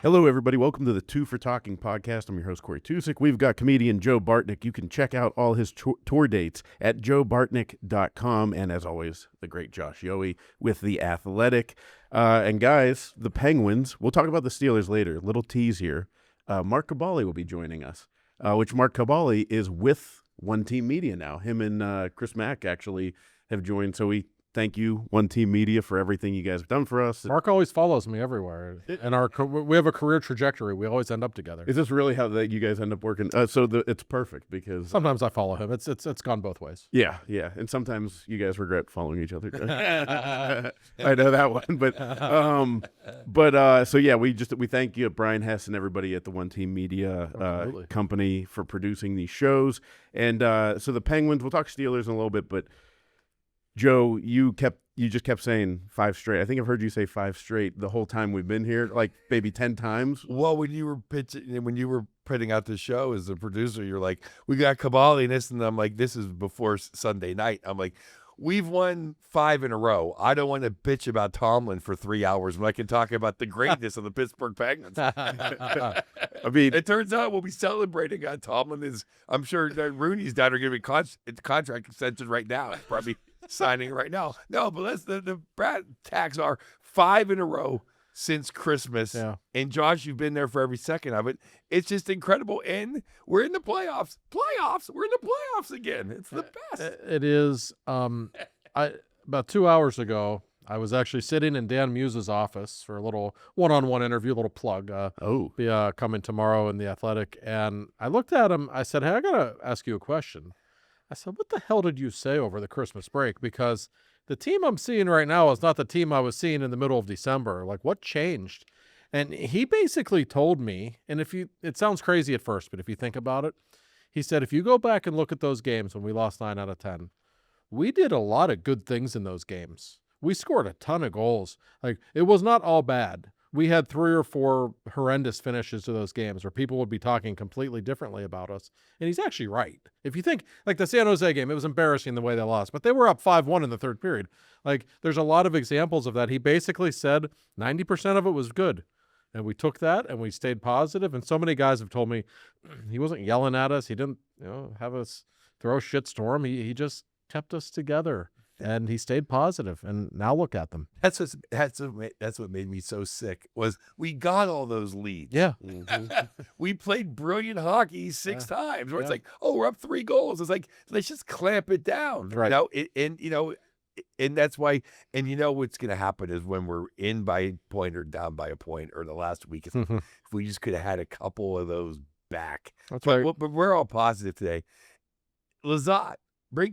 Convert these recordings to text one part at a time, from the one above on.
Hello, everybody. Welcome to the Two for Talking podcast. I'm your host, Corey Tusick. We've got comedian Joe Bartnick. You can check out all his tour dates at joebartnick.com. And as always, the great Josh Yohe with The Athletic. And guys, the Penguins, we'll talk about the Steelers later. Little tease here. Mark Kaboly will be joining us, which Mark Kaboly is with One Team Media now. Him and Chris Mack actually have joined. So we thank you, One Team Media, for everything you guys have done for us. Mark always follows me everywhere, and we have a career trajectory. We always end up together. Is this really how you guys end up working? It's perfect because sometimes I follow him. It's gone both ways. Yeah, and sometimes you guys regret following each other. I know that one, so yeah, we thank you, Brian Hess, and everybody at the One Team Media company for producing these shows. And so the Penguins, we'll talk Steelers in a little bit, but Joe, you just kept saying 5 straight. I think I've heard you say 5 straight the whole time we've been here, like maybe 10 times. Well, when you were putting out the show as a producer, you're like, we got Kaboly and this, and I'm like, this is before Sunday night. I'm like, we've won 5 in a row. I don't want to bitch about Tomlin for 3 hours when I can talk about the greatness of the Pittsburgh Penguins. I mean, it turns out we'll be celebrating on Tomlin. I'm sure that Rooney's dad are going to be contract extension right now. It's probably signing right now. No, but the Brad tags are 5 in a row since Christmas. Yeah. And Josh, you've been there for every second of it. It's just incredible. And we're in the playoffs. We're in the playoffs again. It's the best. It is. About 2 hours ago, I was actually sitting in Dan Muse's office for a little one-on-one interview, a little plug. Coming tomorrow in The Athletic. And I looked at him. I said, hey, I got to ask you a question. I said, what the hell did you say over the Christmas break? Because the team I'm seeing right now is not the team I was seeing in the middle of December. Like, what changed? And he basically told me, and it sounds crazy at first, but if you think about it, he said, if you go back and look at those games when we lost 9 out of 10, we did a lot of good things in those games. We scored a ton of goals. Like, it was not all bad. We had 3 or 4 horrendous finishes to those games where people would be talking completely differently about us. And he's actually right. If you think, like the San Jose game, it was embarrassing the way they lost, but they were up 5-1 in the third period. Like, there's a lot of examples of that. He basically said 90% of it was good. And we took that and we stayed positive. And so many guys have told me he wasn't yelling at us. He didn't, have us throw a shitstorm. He just kept us together. And he stayed positive, and now look at them. That's what made me so sick, was we got all those leads. Yeah. Mm-hmm. We played brilliant hockey 6 times, where it's like, oh, we're up 3 goals. It's like, let's just clamp it down. Right. And that's why, and what's going to happen is when we're in by a point or down by a point, or the last week, if we just could have had a couple of those back. That's right. But we're all positive today. Lizotte.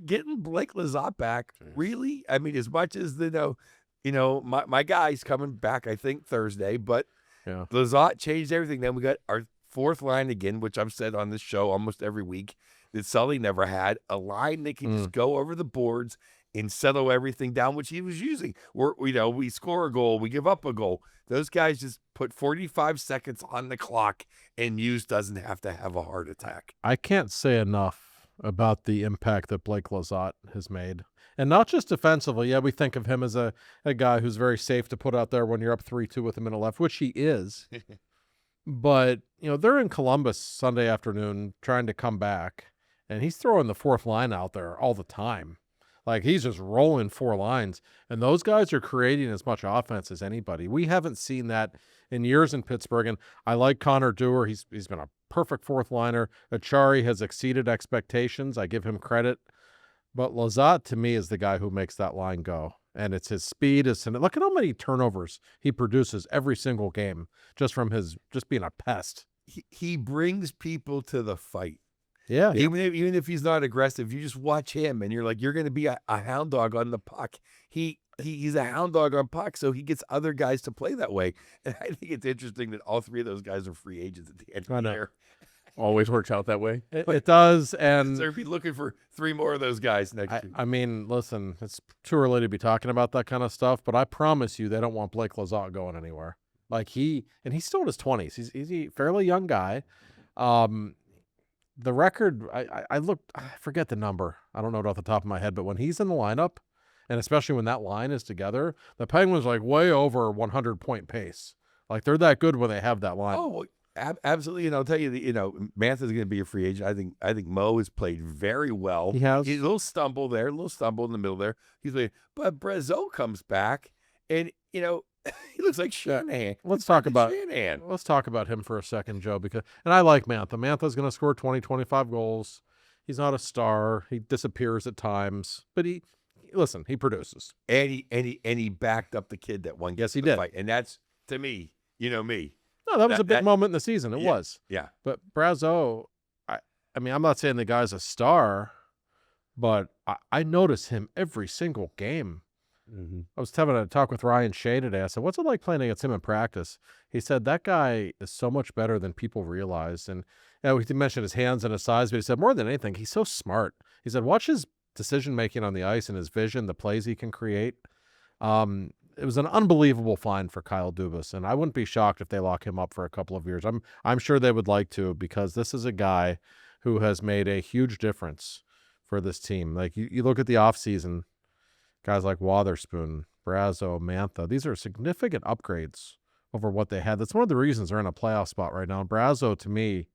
Getting Blake Lizotte back, really? I mean, as much as my guy's coming back, I think Thursday, but Lizotte changed everything. Then we got our 4th line again, which I've said on this show almost every week that Sully never had, a line that can just go over the boards and settle everything down, which he was using. We score a goal, we give up a goal. Those guys just put 45 seconds on the clock, and Muse doesn't have to have a heart attack. I can't say enough about the impact that Blake Lizotte has made. And not just defensively. Yeah, we think of him as a guy who's very safe to put out there when you're up 3-2 with a minute left, which he is. But, they're in Columbus Sunday afternoon trying to come back, and he's throwing the 4th line out there all the time. Like, he's just rolling 4 lines, and those guys are creating as much offense as anybody. We haven't seen that in years in Pittsburgh, and I like Connor Dewar. He's been a perfect 4th liner. Achari has exceeded expectations. I give him credit. But Lizotte, to me, is the guy who makes that line go. And it's his speed. Look at how many turnovers he produces every single game just from his just being a pest. He brings people to the fight. Yeah. Even if he's not aggressive, you just watch him and you're like, you're going to be a hound dog on the puck. He's a hound dog on puck, so he gets other guys to play that way. And I think it's interesting that all 3 of those guys are free agents at the end of the year. Always works out that way. It does. And so be looking for 3 more of those guys next year. I mean, listen, it's too early to be talking about that kind of stuff, but I promise you they don't want Blake Lizotte going anywhere. Like, he's still in his 20s. He's a fairly young guy. The record, I looked, I forget the number. I don't know it off the top of my head, but when he's in the lineup, and especially when that line is together, the Penguins like way over 100-point pace. Like they're that good when they have that line. Oh, well, absolutely. And I'll tell you, Mantha's going to be a free agent. I think Mo has played very well. He has. He's a little stumble there, a little stumble in the middle there. But Brazeau comes back, and he looks like Shanahan. Let's talk about Shanahan. Let's talk about him for a second, Joe, and I like Mantha. Mantha's going to score 20, 25 goals. He's not a star. He disappears at times, but he produces. And he backed up the kid that won. Yes, he did. Fight. And that's, to me, me. No, that was a big moment in the season. It was. Yeah. But Brazeau, I mean, I'm not saying the guy's a star, but I notice him every single game. Mm-hmm. I was having a talk with Ryan Shea today. I said, what's it like playing against him in practice? He said, that guy is so much better than people realize. And he mentioned his hands and his size, but he said, more than anything, he's so smart. He said, watch his decision-making on the ice and his vision, the plays he can create. It was an unbelievable find for Kyle Dubas, and I wouldn't be shocked if they lock him up for a couple of years. I'm sure they would like to, because this is a guy who has made a huge difference for this team. Like you look at the offseason, guys like Wotherspoon, Brazeau, Mantha, these are significant upgrades over what they had. That's one of the reasons they're in a playoff spot right now. And Brazeau, to me,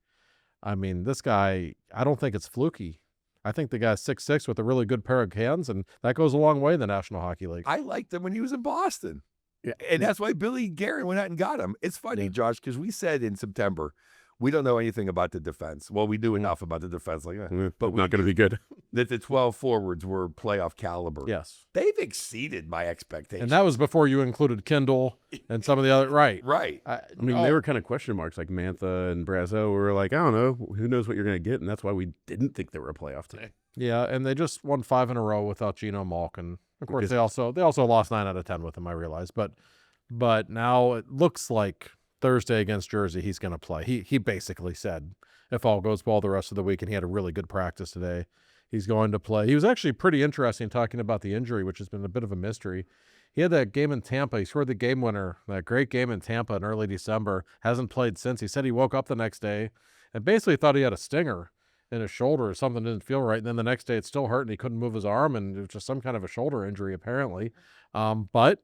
I mean, this guy, I don't think it's fluky. I think the guy's 6'6" with a really good pair of hands, and that goes a long way in the National Hockey League. I liked him when he was in Boston. Yeah. And that's why Billy Guerin went out and got him. It's funny, Josh, because we said in September, we don't know anything about the defense. Well, we knew enough about the defense, but we're not going to be good. That the 12 forwards were playoff caliber. Yes. They've exceeded my expectations. And that was before you included Kindle and some of the other, right. Right. I mean, they were kind of question marks, like Mantha and Brazeau. We were like, I don't know, who knows what you're going to get, and that's why we didn't think they were a playoff team. Yeah, and they just won 5 in a row without Geno Malkin. Of course, they also lost 9 out of 10 with him, I realize. But now it looks like Thursday against Jersey, he's going to play. He basically said, if all goes well the rest of the week, and he had a really good practice today, he's going to play. He was actually pretty interesting talking about the injury, which has been a bit of a mystery. He had that game in Tampa. He scored the game winner, that great game in Tampa in early December. Hasn't played since. He said he woke up the next day and basically thought he had a stinger in his shoulder or something didn't feel right. And then the next day it still hurt and he couldn't move his arm, and it was just some kind of a shoulder injury apparently. But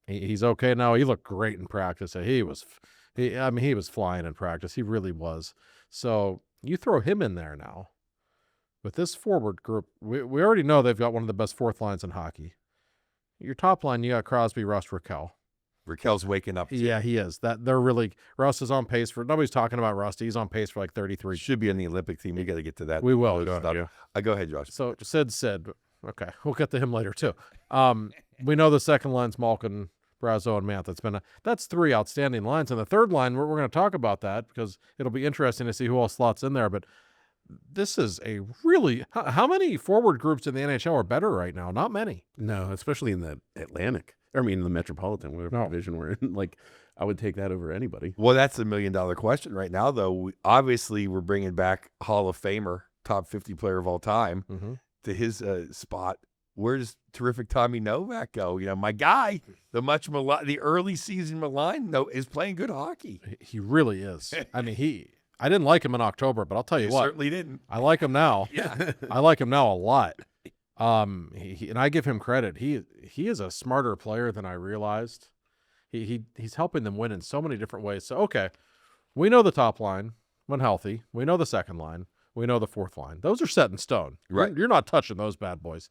he's okay now. He looked great in practice. He was flying in practice. He really was. So you throw him in there now with this forward group. We already know they've got one of the best fourth lines in hockey. Your top line, you got Crosby, Rust, Raquel. Raquel's waking up too. Yeah, he is. Russ is on pace for, nobody's talking about Rusty. He's on pace for like 33. Should be on the Olympic team. We got to get to that. We will. Go ahead, Josh. So Sid said, okay, we'll get to him later too. We know the second line's Malkin, Brazeau, and Mantha. That's 3 outstanding lines. And the third line, we're going to talk about that because it'll be interesting to see who else slots in there. But this is a really, how many forward groups in the NHL are better right now? Not many. No, especially in the Atlantic. The Metropolitan, whatever division we're in. Like, I would take that over anybody. Well, that's the $1 million question right now, though. Obviously, we're bringing back Hall of Famer, top 50 player of all time, to his spot. Where does terrific Tommy Novak go? My guy, the early season malign, is playing good hockey. He really is. I mean, I didn't like him in October, but I'll tell you what. Certainly didn't. I like him now. Yeah. I like him now a lot. And I give him credit. He is a smarter player than I realized. He's helping them win in so many different ways. So, okay, we know the top line when healthy. We know the second line. We know the fourth line. Those are set in stone. Right. You're not touching those bad boys.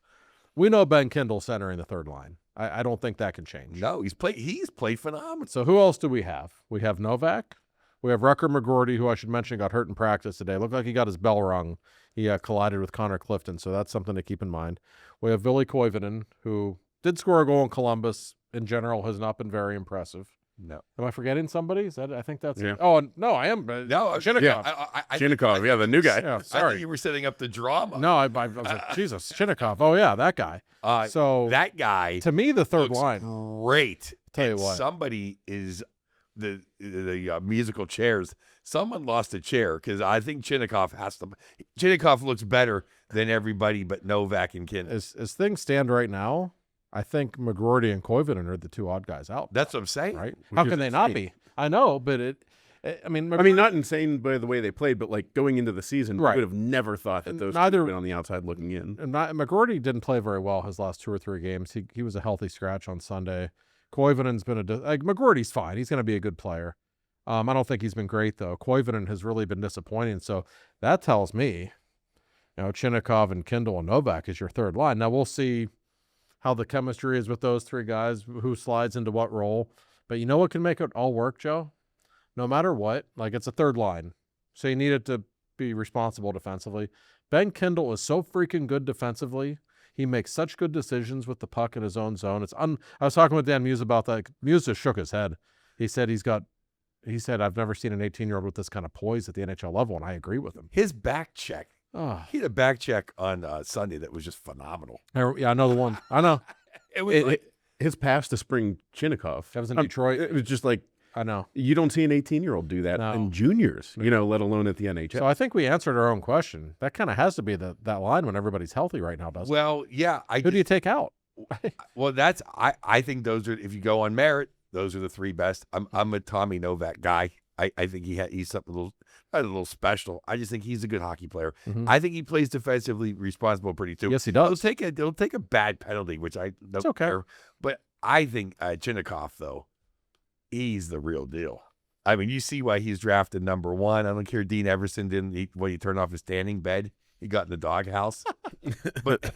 We know Ben Kindle centering the third line. I don't think that can change. No, he's played phenomenal. So who else do we have? We have Novak. We have Rucker McGroarty, who I should mention got hurt in practice today. Looked like he got his bell rung. He collided with Connor Clifton, so that's something to keep in mind. We have Ville Koivunen, who did score a goal in Columbus. In general, has not been very impressive. No. Am I forgetting somebody? I think that's yeah. Oh, no, I am. No, Shinnikov. Yeah. Shinnikov, the new guy. Yeah, I sorry. think you were setting up the drama. No, I was like, Jesus, Shinnikov. Oh, yeah, that guy. So that guy, to me, the third line. Great. Tell you what. Somebody is the musical chairs. Someone lost a chair because I think Chinnikov looks better than everybody but Novak and Kindle. As things stand right now, I think McGroarty and Koivunen are the 2 odd guys out. That's what I'm saying. Right? How can they not be? I know, but not insane by the way they played, but like going into the season, right. We would have never thought that those two would have been on the outside looking in. And McGroarty didn't play very well his last 2 or 3 games. He was a healthy scratch on Sunday. Koivunen's been McGroarty's fine. He's going to be a good player. I don't think he's been great, though. Koivunen has really been disappointing. So that tells me, Chinnikov and Kindle and Novak is your third line. Now, we'll see how the chemistry is with those three guys, who slides into what role. But you know what can make it all work, Joe? No matter what, it's a third line. So you need it to be responsible defensively. Ben Kindle is so freaking good defensively. He makes such good decisions with the puck in his own zone. I was talking with Dan Muse about that. Muse just shook his head. He said I've never seen an 18-year-old with this kind of poise at the NHL level, and I agree with him. His back check. He had a back check on Sunday that was just phenomenal. Yeah, I know the one. I know. It was his pass to Spring Chinnikov. That was in Detroit. It was just like, I know. You don't see an 18-year-old do that in juniors, let alone at the NHL. So I think we answered our own question. That kind of has to be that line when everybody's healthy right now, doesn't it? Well, yeah. Who do you take out? Well, I think those are, if you go on merit, those are the three best. I'm a Tommy Novak guy. I think he's something a little special. I just think he's a good hockey player. Mm-hmm. I think he plays defensively responsible pretty too. Yes, he does. They'll take a bad penalty, which I don't care. But I think Chinnikov, though, he's the real deal. I mean, you see why he's drafted number one. I don't care. Dean Everson didn't. When he turned off his standing bed, he got in the doghouse. But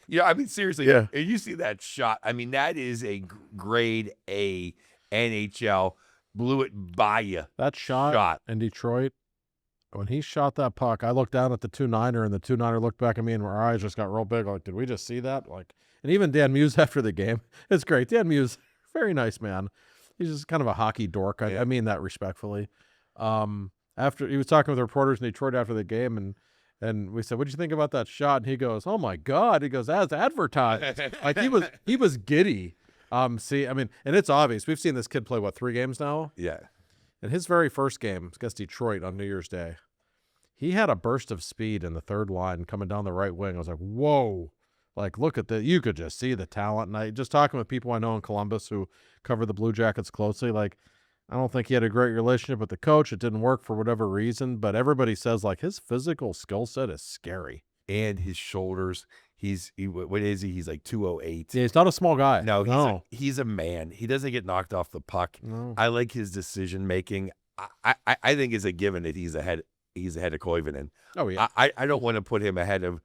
yeah, I mean, seriously, yeah. You see that shot. I mean, that is a grade A NHL. Blew it by you. That shot in Detroit, when he shot that puck, I looked down at the 2-9er, and the 2-9er looked back at me, and our eyes just got real big. Like, did we just see that? And even Dan Muse after the game, it's great. Dan Muse, very nice man. He's just kind of a hockey dork. I mean that respectfully. After he was talking with the reporters in Detroit after the game, and we said, "What did you think about that shot?" And he goes, "Oh my God!" He goes, "As advertised." He was giddy. See, I mean, and it's obvious. We've seen this kid play, 3 games now? Yeah. In his very first game against Detroit on New Year's Day, he had a burst of speed in the third line coming down the right wing. I was like, whoa. Look at that. You could just see the talent. And just talking with people I know in Columbus who cover the Blue Jackets closely, I don't think he had a great relationship with the coach. It didn't work for whatever reason, but everybody says, his physical skill set is scary. And his shoulders. What is he? He's like 208. Yeah, he's not a small guy. No, he's a man. He doesn't get knocked off the puck. No. I like his decision making. I think it's a given that he's ahead of Koivunen. Oh yeah. I don't want to put him ahead of.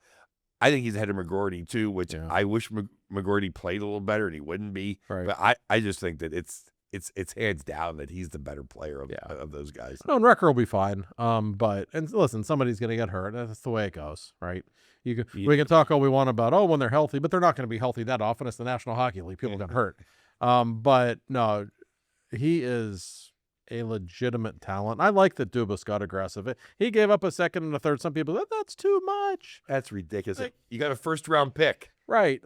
I think he's ahead of McGroarty too, which I wish McGroarty played a little better, and he wouldn't be. Right. But I just think that it's hands down that he's the better player of those guys. No, and Wrecker will be fine. But listen, somebody's going to get hurt. That's the way it goes, right? We can talk all we want about when they're healthy, but they're not going to be healthy that often. It's the National Hockey League. People get hurt. But no, he is a legitimate talent. I like that Dubas got aggressive. He gave up a second and a third. Some people, that's too much. That's ridiculous. You got a first-round pick. Right.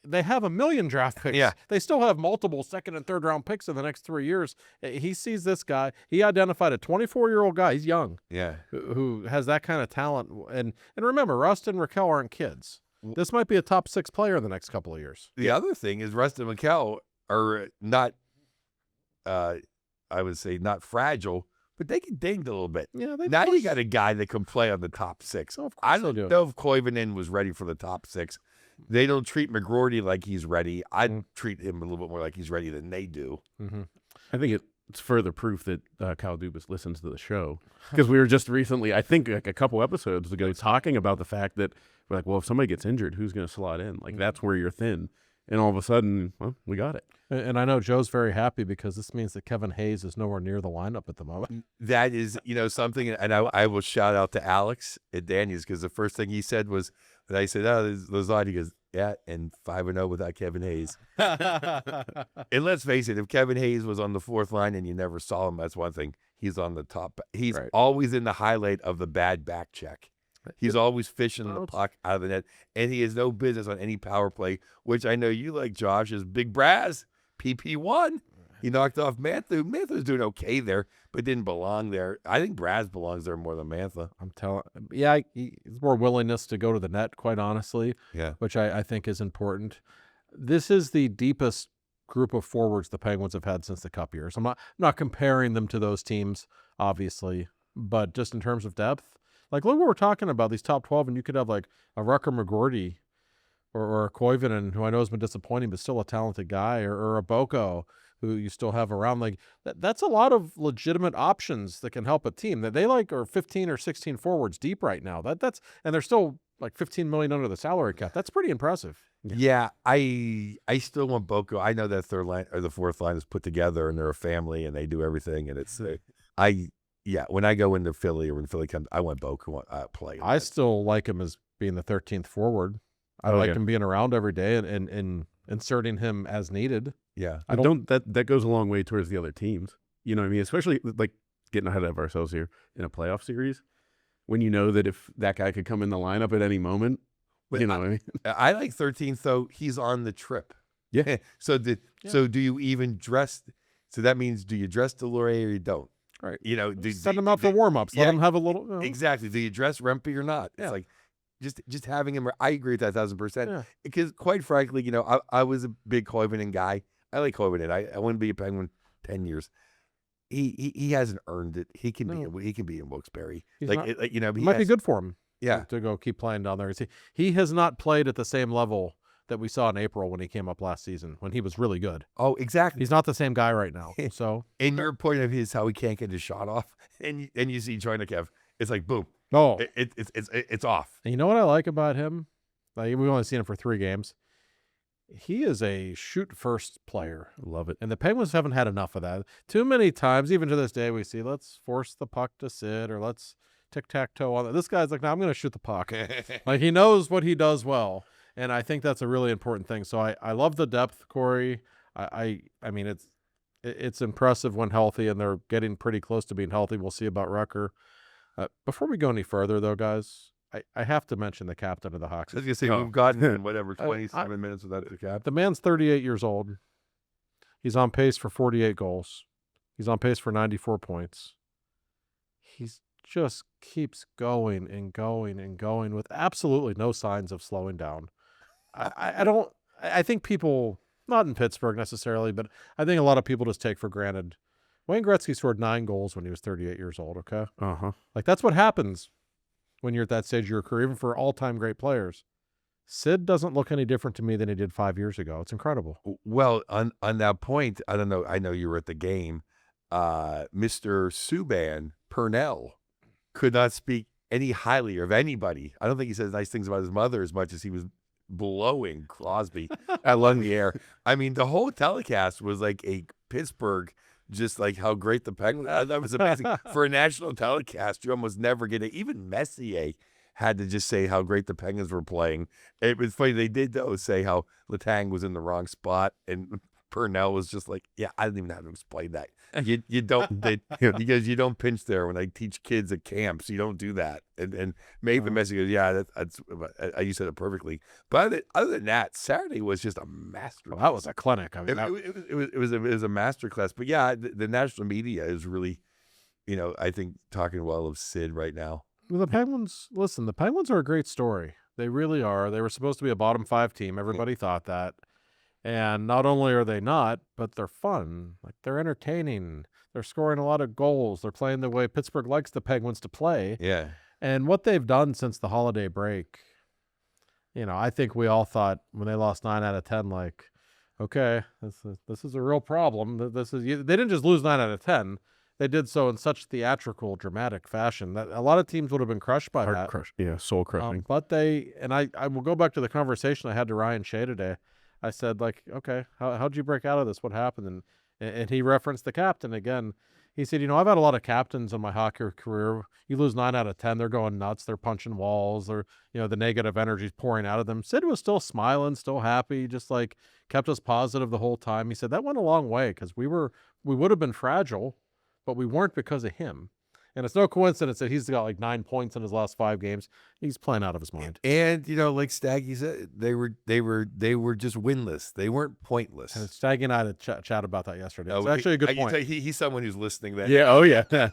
They have 1 million draft picks. Yeah. They still have multiple second and third round picks in the next 3 years. He sees this guy. He identified a 24-year-old guy. He's young. Yeah. Who has that kind of talent. And remember, Rust and Raquel aren't kids. This might be a top 6 player in the next couple of years. The other thing is Rust and Raquel are not, I would say, not fragile, but they get dinged a little bit. Yeah. Now you got a guy that can play on the top 6. Oh, of course I don't know if Koivunen was ready for the top 6. They don't treat McGroarty like he's ready. I treat him a little bit more like he's ready than they do. Mm-hmm. I think it's further proof that Kyle Dubas listens to the show, because we were just recently, I think a couple episodes ago, talking about the fact that we're like, well, if somebody gets injured, who's going to slot in? That's where you're thin. And all of a sudden, we got it. And I know Joe's very happy because this means that Kevin Hayes is nowhere near the lineup at the moment. That is, something, and I will shout out to Alex at Daniels, because the first thing he said was, when I said, "Oh, this is Lazard," he goes, "Yeah, and 5-0 without Kevin Hayes." And let's face it, if Kevin Hayes was on the 4th line and you never saw him, that's one thing. He's on the top. He's always in the highlight of the bad back check. He's always fishing the puck out of the net, and he has no business on any power play, which I know you like, Josh, is Big Braz, PP1. He knocked off Mantha. Mantha's doing okay there, but didn't belong there. I think Braz belongs there more than Mantha. I'm telling. Yeah, he's more willingness to go to the net, quite honestly. Yeah, which I think is important. This is the deepest group of forwards the Penguins have had since the Cup years. I'm not comparing them to those teams, obviously, but just in terms of depth, look what we're talking about, these top 12, and you could have a Rucker McGroarty or a Koivunen, who I know has been disappointing, but still a talented guy, or a Boko, who you still have around. Like that's a lot of legitimate options that can help a team that they like are 15 or 16 forwards deep right now. And they're still like 15 million under the salary cap. That's pretty impressive. Yeah, I still want Boko. I know that third line or the fourth line is put together and they're a family and they do everything. And it's when I go into Philly or when Philly comes, I want Boko play. I still like him as being the 13th forward. I like him being around every day and inserting him as needed. Yeah, I don't that goes a long way towards the other teams. You know what I mean? Especially like getting ahead of ourselves here in a playoff series, when you know that if that guy could come in the lineup at any moment, you know what I mean? I like 13th though. He's on the trip. Yeah. So do you even dress? So that means do you dress Delorier or you don't? Right. You know, send him out for warm-ups. Let him have a little. You know. Exactly. Do you dress Rempe or not? Yeah. It's like just having him. I agree with that 1,000%. Yeah. Because quite frankly, you know, I was a big Koivunen guy. I like Koivunen. I wouldn't be a Penguin 10 years. He hasn't earned it. He can be in Wilkes-Barre. He's Like, not, you know, it might be good for him. Yeah. To go keep playing down there. He has not played at the same level that we saw in April when he came up last season, when he was really good. Oh, exactly. He's not the same guy right now. So, and your point of his how he can't get his shot off, and you see Choinekev, it's like boom. Oh, it's off. And you know what I like about him? Like, we've only seen him for 3 games. He is a shoot first player. Love it. And the Penguins haven't had enough of that. Too many times, even to this day, we see let's force the puck to Sid or let's tic-tac-toe on it. This guy's like, no, I'm going to shoot the puck. Like, he knows what he does well. And I think that's a really important thing. So I love the depth, Corey. I mean, it's impressive when healthy, and they're getting pretty close to being healthy. We'll see about Rucker. Before we go any further, though, guys, I have to mention the captain of the Hawks. I was going to say, we've gotten, 27 minutes without the cap. The man's 38 years old. He's on pace for 48 goals. He's on pace for 94 points. He's just keeps going and going and going with absolutely no signs of slowing down. I think people, not in Pittsburgh necessarily, but I think a lot of people just take for granted. Wayne Gretzky scored 9 goals when he was 38 years old, okay? Uh-huh. Like, that's what happens when you're at that stage of your career, even for all-time great players. Sid doesn't look any different to me than he did 5 years ago. It's incredible. Well, on that point, I don't know. I know you were at the game. Mr. Subban Purnell could not speak any highly of anybody. I don't think he says nice things about his mother as much as he was blowing Crosby along the air. I mean, the whole telecast was like a Pittsburgh, just like how great the Penguins. That was amazing. For a national telecast, you almost never get it. Even Messier had to just say how great the Penguins were playing. It was funny. They did, though, say how Letang was in the wrong spot, and Purnell was just like, yeah, I didn't even have to explain that. You don't, because you don't pinch there. When I teach kids at camps, you don't do that. And maybe Messi goes, yeah, you said it perfectly. But other than that, Saturday was just a master. Well, that was a clinic. I mean, it was a master class. But yeah, the national media is really, I think talking well of Sid right now. Well, the Penguins are a great story. They really are. They were supposed to be a bottom 5 team. Everybody thought that. And not only are they not, but they're fun. Like, they're entertaining. They're scoring a lot of goals. They're playing the way Pittsburgh likes the Penguins to play. Yeah. And what they've done since the holiday break, I think we all thought when they lost 9 out of 10, like, okay, this is a real problem. They didn't just lose 9 out of 10. They did so in such theatrical, dramatic fashion that a lot of teams would have been crushed by that. Yeah, soul crushing. But I will go back to the conversation I had to Ryan Shea today. I said, like, okay, how'd you break out of this? What happened? And he referenced the captain again. He said, I've had a lot of captains in my hockey career. You lose 9 out of 10, they're going nuts. They're punching walls, or, the negative energy's pouring out of them. Sid was still smiling, still happy, just like kept us positive the whole time. He said that went a long way because we would have been fragile, but we weren't because of him. And it's no coincidence that he's got like 9 points in his last 5 games. He's playing out of his mind. And like Staggy said, they were just winless. They weren't pointless. And Staggy and I had a chat about that yesterday. It's actually a good point. He's someone who's listening. Yeah. Oh yeah.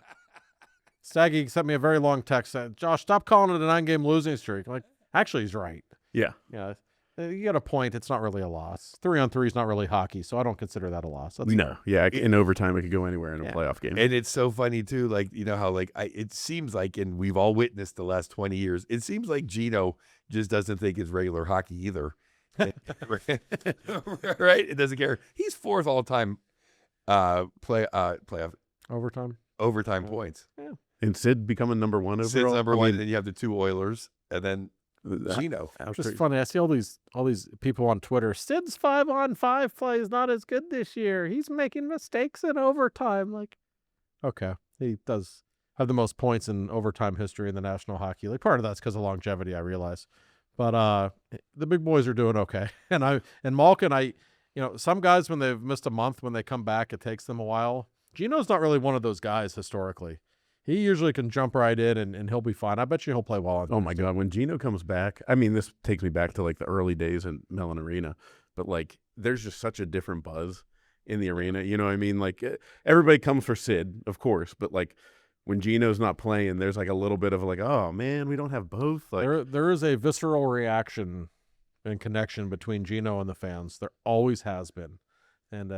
Staggy sent me a very long text. Said, Josh, stop calling it a 9-game losing streak. I'm like, actually, he's right. Yeah. Yeah. You got a point. It's not really a loss. 3-on-3 is not really hockey, so I don't consider that a loss. Yeah. In overtime, it could go anywhere in a playoff game. And it's so funny too. Like, how it seems like, and we've all witnessed the last 20 years. It seems like Gino just doesn't think it's regular hockey either. Right? It doesn't care. He's fourth all time playoff Overtime. points. Yeah. And Sid becoming number one overall. Sid's number one, and then you have the two Oilers, and then Gino. It's just funny. I see all these people on Twitter. Sid's 5-on-5 play is not as good this year. He's making mistakes in overtime. Like, okay, he does have the most points in overtime history in the National Hockey League. Part of that's because of longevity, I realize. But the big boys are doing okay. And Malkin, some guys when they've missed a month, when they come back, it takes them a while. Gino's not really one of those guys historically. He usually can jump right in and he'll be fine. I bet you he'll play well on Oh my God, when Gino comes back, I mean, this takes me back to like the early days in Mellon Arena, but like there's just such a different buzz in the arena. You know what I mean? Like everybody comes for Sid, of course, but like when Gino's not playing, there's like a little bit of like, oh man, we don't have both. Like there is a visceral reaction and connection between Gino and the fans. There always has been. And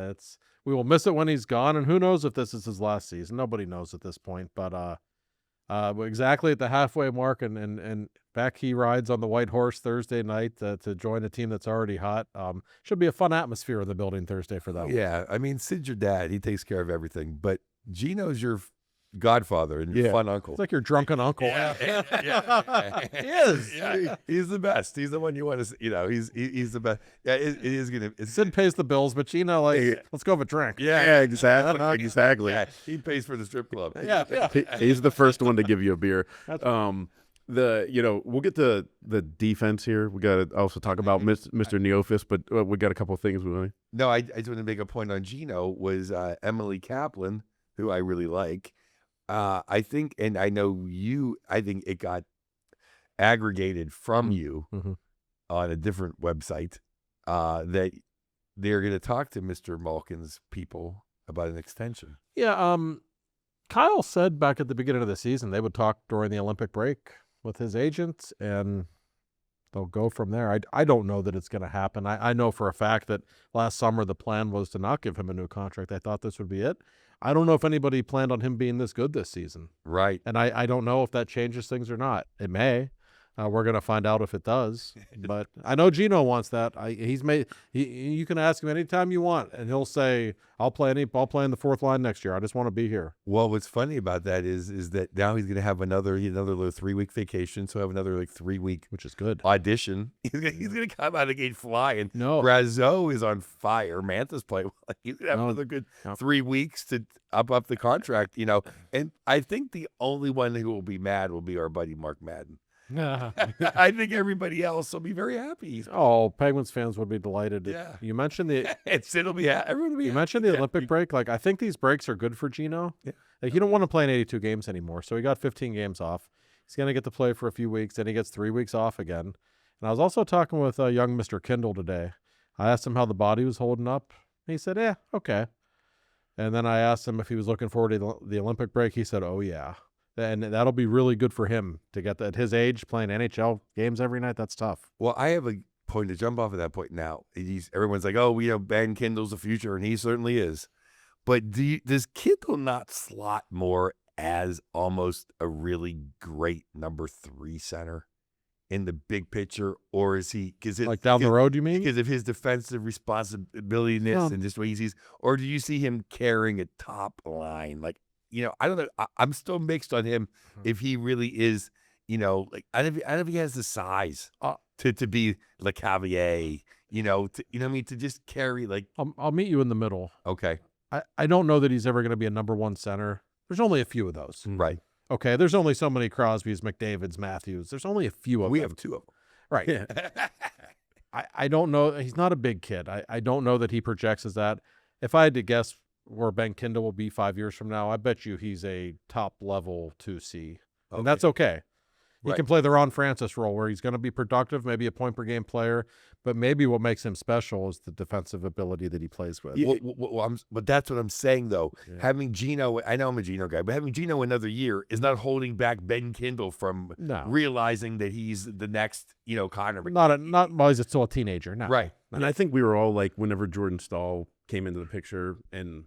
we will miss it when he's gone, and who knows if this is his last season. Nobody knows at this point, but exactly at the halfway mark, and back he rides on the white horse Thursday night to join a team that's already hot. Should be a fun atmosphere in the building Thursday for that. Yeah, I mean, Sid's your dad. He takes care of everything, but Gino's your godfather and your fun uncle. It's like your drunken uncle. Yeah. He is. Yeah. He's the best. He's the one you want to. He's the best. Yeah, it is gonna. Sid pays the bills, but Gino, let's go have a drink. yeah, exactly. Yeah, he pays for the strip club. Yeah. He's the first one to give you a beer. We'll get to the defense here. We got to also talk about Mr. Neofis, but we got a couple of things. No, I just want to make a point on Gino was Emily Kaplan, who I really like. I think, and I know I think it got aggregated from you on a different website that they're going to talk to Mr. Malkin's people about an extension. Yeah. Kyle said back at the beginning of the season they would talk during the Olympic break with his agent, and they'll go from there. I don't know that it's going to happen. I know for a fact that last summer the plan was to not give him a new contract. I thought this would be it. I don't know if anybody planned on him being this good this season. Right. And I don't know if that changes things or not. It may. We're going to find out if it does. But I know Gino wants that. You can ask him anytime you want, and he'll say, I'll play in the fourth line next year. I just want to be here. Well, what's funny about that is that now he's going to have another little 3-week vacation, so have another 3-week, which is good, audition. He's going to come out of the gate flying. No, Brazeau is on fire. Mantha's playing well. He's going to have another good 3 weeks to up the contract. And I think the only one who will be mad will be our buddy Mark Madden. I think everybody else will be very happy. Oh, Penguins fans would be delighted. Yeah. You mentioned everyone will be happy. You mentioned the Olympic break. Like, I think these breaks are good for Gino. Yeah. Like, he don't want to play in 82 games anymore, so he got 15 games off. He's going to get to play for a few weeks, then he gets 3 weeks off again. And I was also talking with young Mr. Kindle today. I asked him how the body was holding up. He said, yeah, okay. And then I asked him if he was looking forward to the Olympic break. He said, oh, yeah. And that'll be really good for him to get at his age, playing NHL games every night. That's tough. Well, I have a point to jump off of that point now. Everyone's like, oh, Ben Kindle's the future, and he certainly is. But does Kindle not slot more as almost a really great number 3 center in the big picture, or is he like down the road? You mean because of his defensive responsibility and just the way he sees, or do you see him carrying a top line like? I don't know. I'm still mixed on him if he really is, I don't know if he has the size to be Le Cavalier, to just carry like. I'll meet you in the middle. Okay. I don't know that he's ever going to be a number 1 center. There's only a few of those. Right. Okay. There's only so many Crosbys, McDavids, Matthews. There's only a few of them. We have 2 of them. Right. Yeah. I don't know. He's not a big kid. I don't know that he projects as that. If I had to guess where Ben Kindle will be 5 years from now, I bet you he's a top level 2C. And that's okay. He can play the Ron Francis role where he's going to be productive, maybe a point per game player, but maybe what makes him special is the defensive ability that he plays with. But that's what I'm saying, though. Yeah. Having Gino, I know I'm a Gino guy, but having Gino another year is not holding back Ben Kindle from realizing that he's the next, Connor. Not while he's still a teenager. No. Right. And I think we were all like, whenever Jordan Stahl came into the picture and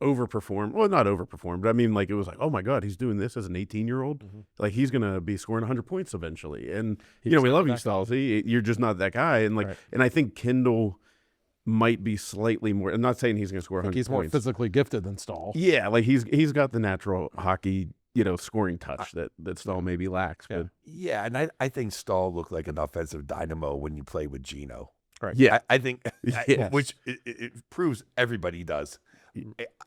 overperformed. Well, not overperformed, but I mean, like, it was like, oh my God, he's doing this as an 18-year-old. Like, he's going to be scoring 100 points eventually. And, we love you, Stalzy. You're just not that guy. And, like, and I think Kendall might be slightly more. I'm not saying he's going to score 100 points. He's more physically gifted than Stahl. Yeah, like, he's got the natural hockey, scoring touch that Stahl maybe lacks. Yeah, But yeah, and I think Stahl looked like an offensive dynamo when you play with Gino. Right. Yeah, I think, which it proves everybody does.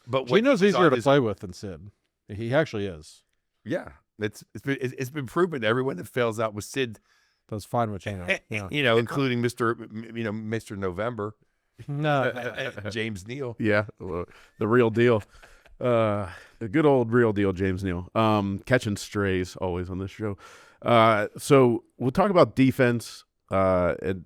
But Gino's easier to play with than Sid. He actually is. Yeah, it's been proven. Everyone that fails out with Sid does fine with Gino. Yeah. Including Mr. November, James Neal. Yeah, the real deal. The good old real deal, James Neal. Catching strays always on this show. So we'll talk about defense. And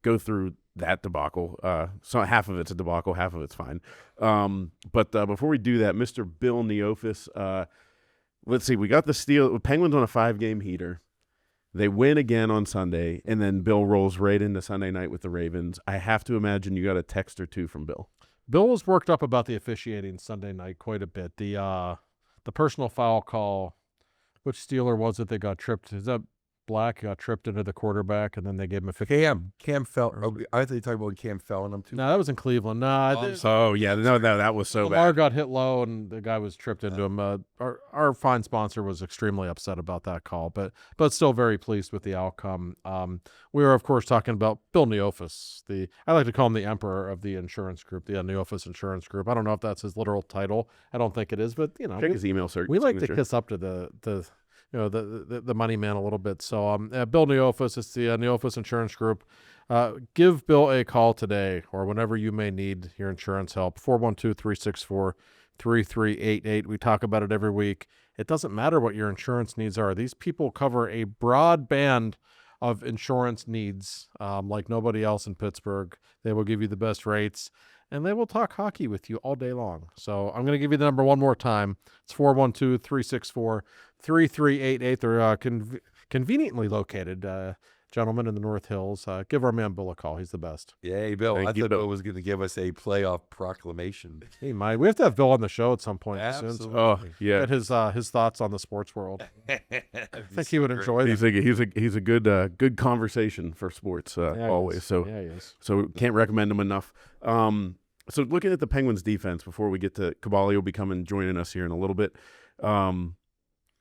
go through that debacle. So half of it's a debacle, half of it's fine. But before we do that, Mr. Bill Neofis, let's see. We got the steal. Penguins on a 5-game heater. They win again on Sunday, and then Bill rolls right into Sunday night with the Ravens. I have to imagine you got a text or two from Bill. Bill was worked up about the officiating Sunday night quite a bit. The personal foul call. Which Steeler was it that got tripped? Is that Black got tripped into the quarterback, and then they gave him a 50. Cam fell. Oh, I thought you talking about Cam fell on him too. No, that was in Cleveland. No, that was so Lamar bad. Got hit low, and the guy was tripped into him. Our fine sponsor was extremely upset about that call, but still very pleased with the outcome. We were, of course, talking about Bill Neofis. I like to call him the emperor of the insurance group, the Neofis Insurance Group. I don't know if that's his literal title. I don't think it is, but check his email search. We like to kiss up to the money man a little bit. So Bill Neofis, it's the Neofis Insurance Group. Give Bill a call today or whenever you may need your insurance help. 412-364-3388. We talk about it every week. It doesn't matter what your insurance needs are. These people cover a broad band of insurance needs like nobody else in Pittsburgh. They will give you the best rates, and they will talk hockey with you all day long. So I'm going to give you the number one more time. It's 412-364-3388. They're conveniently located, gentlemen, in the North Hills. Give our man Bill a call. He's the best. Yay, Bill. I thought Bill was going to give us a playoff proclamation. He might. We have to have Bill on the show at some point soon. So oh, yeah. Get his thoughts on the sports world. I think he would enjoy it. He's a good conversation for sports always. So he is. So can't recommend him enough. So looking at the Penguins defense before we get to Kaboly will be joining us here in a little bit.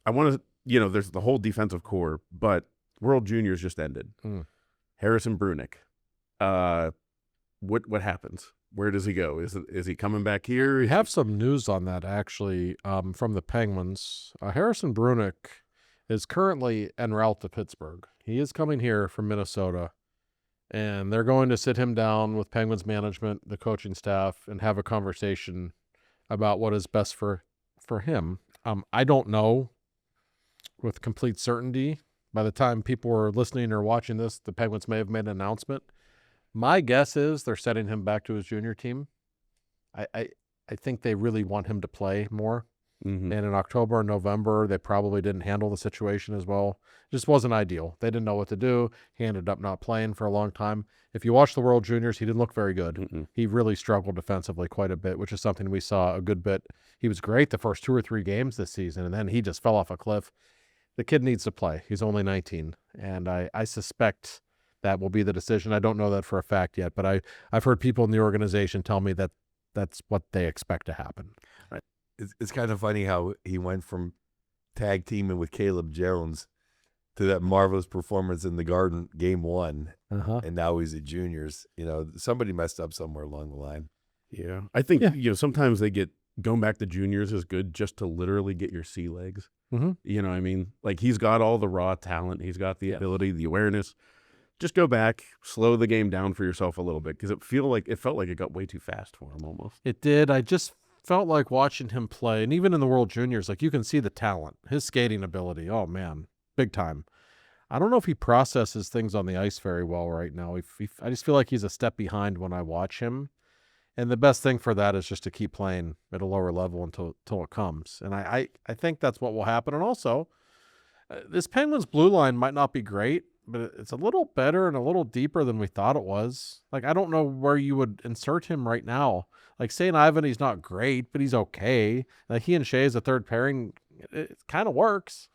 I want to, there's the whole defensive core, but World Juniors just ended. Harrison Brunick. What happens? Where does he go? Is he coming back here? We have some news on that actually from the Penguins. Harrison Brunick is currently en route to Pittsburgh. He is coming here from Minnesota, and they're going to sit him down with Penguins management, the coaching staff, and have a conversation about what is best for him. I don't know with complete certainty. By the time people are listening or watching this, the Penguins may have made an announcement. My guess is they're setting him back to his junior team. I think they really want him to play more. Mm-hmm. And in October and November, they probably didn't handle the situation as well. It just wasn't ideal. They didn't know what to do. He ended up not playing for a long time. If you watch the World Juniors, he didn't look very good. Mm-mm. He really struggled defensively quite a bit, which is something we saw a good bit. He was great the first 2 or 3 games this season, and then he just fell off a cliff. The kid needs to play. He's only 19, and I suspect that will be the decision. I don't know that for a fact yet, but I've heard people in the organization tell me that that's what they expect to happen. Right. It's kind of funny how he went from tag teaming with Caleb Jones to that marvelous performance in the Garden game 1, and now he's at juniors. Somebody messed up somewhere along the line. Yeah, I think sometimes going back to juniors is good just to literally get your sea legs. Mm-hmm. You know what I mean? Like, he's got all the raw talent. He's got the ability, the awareness. Just go back, slow the game down for yourself a little bit, because it felt like it got way too fast for him almost. It did. I just felt like watching him play, and even in the World Juniors, like, you can see the talent, his skating ability. Oh, man, big time. I don't know if he processes things on the ice very well right now. I just feel like he's a step behind when I watch him. And the best thing for that is just to keep playing at a lower level until it comes. And I think that's what will happen. And also, this Penguins blue line might not be great, but it's a little better and a little deeper than we thought it was. Like, I don't know where you would insert him right now. Like St. Ivan, he's not great, but he's okay. Like he and Shea as a third pairing, it kind of works.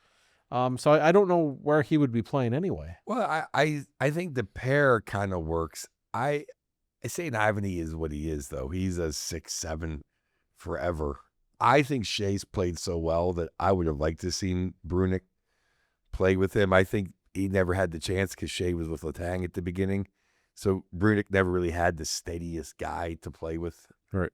So I don't know where he would be playing anyway. Well, I think the pair kind of works. I St. Ivan is what he is, though. He's a 6'7" forever. I think Shea's played so well that I would have liked to seen Brunick play with him. I think he never had the chance because Shea was with Letang at the beginning. So Brunick never really had the steadiest guy to play with. Right.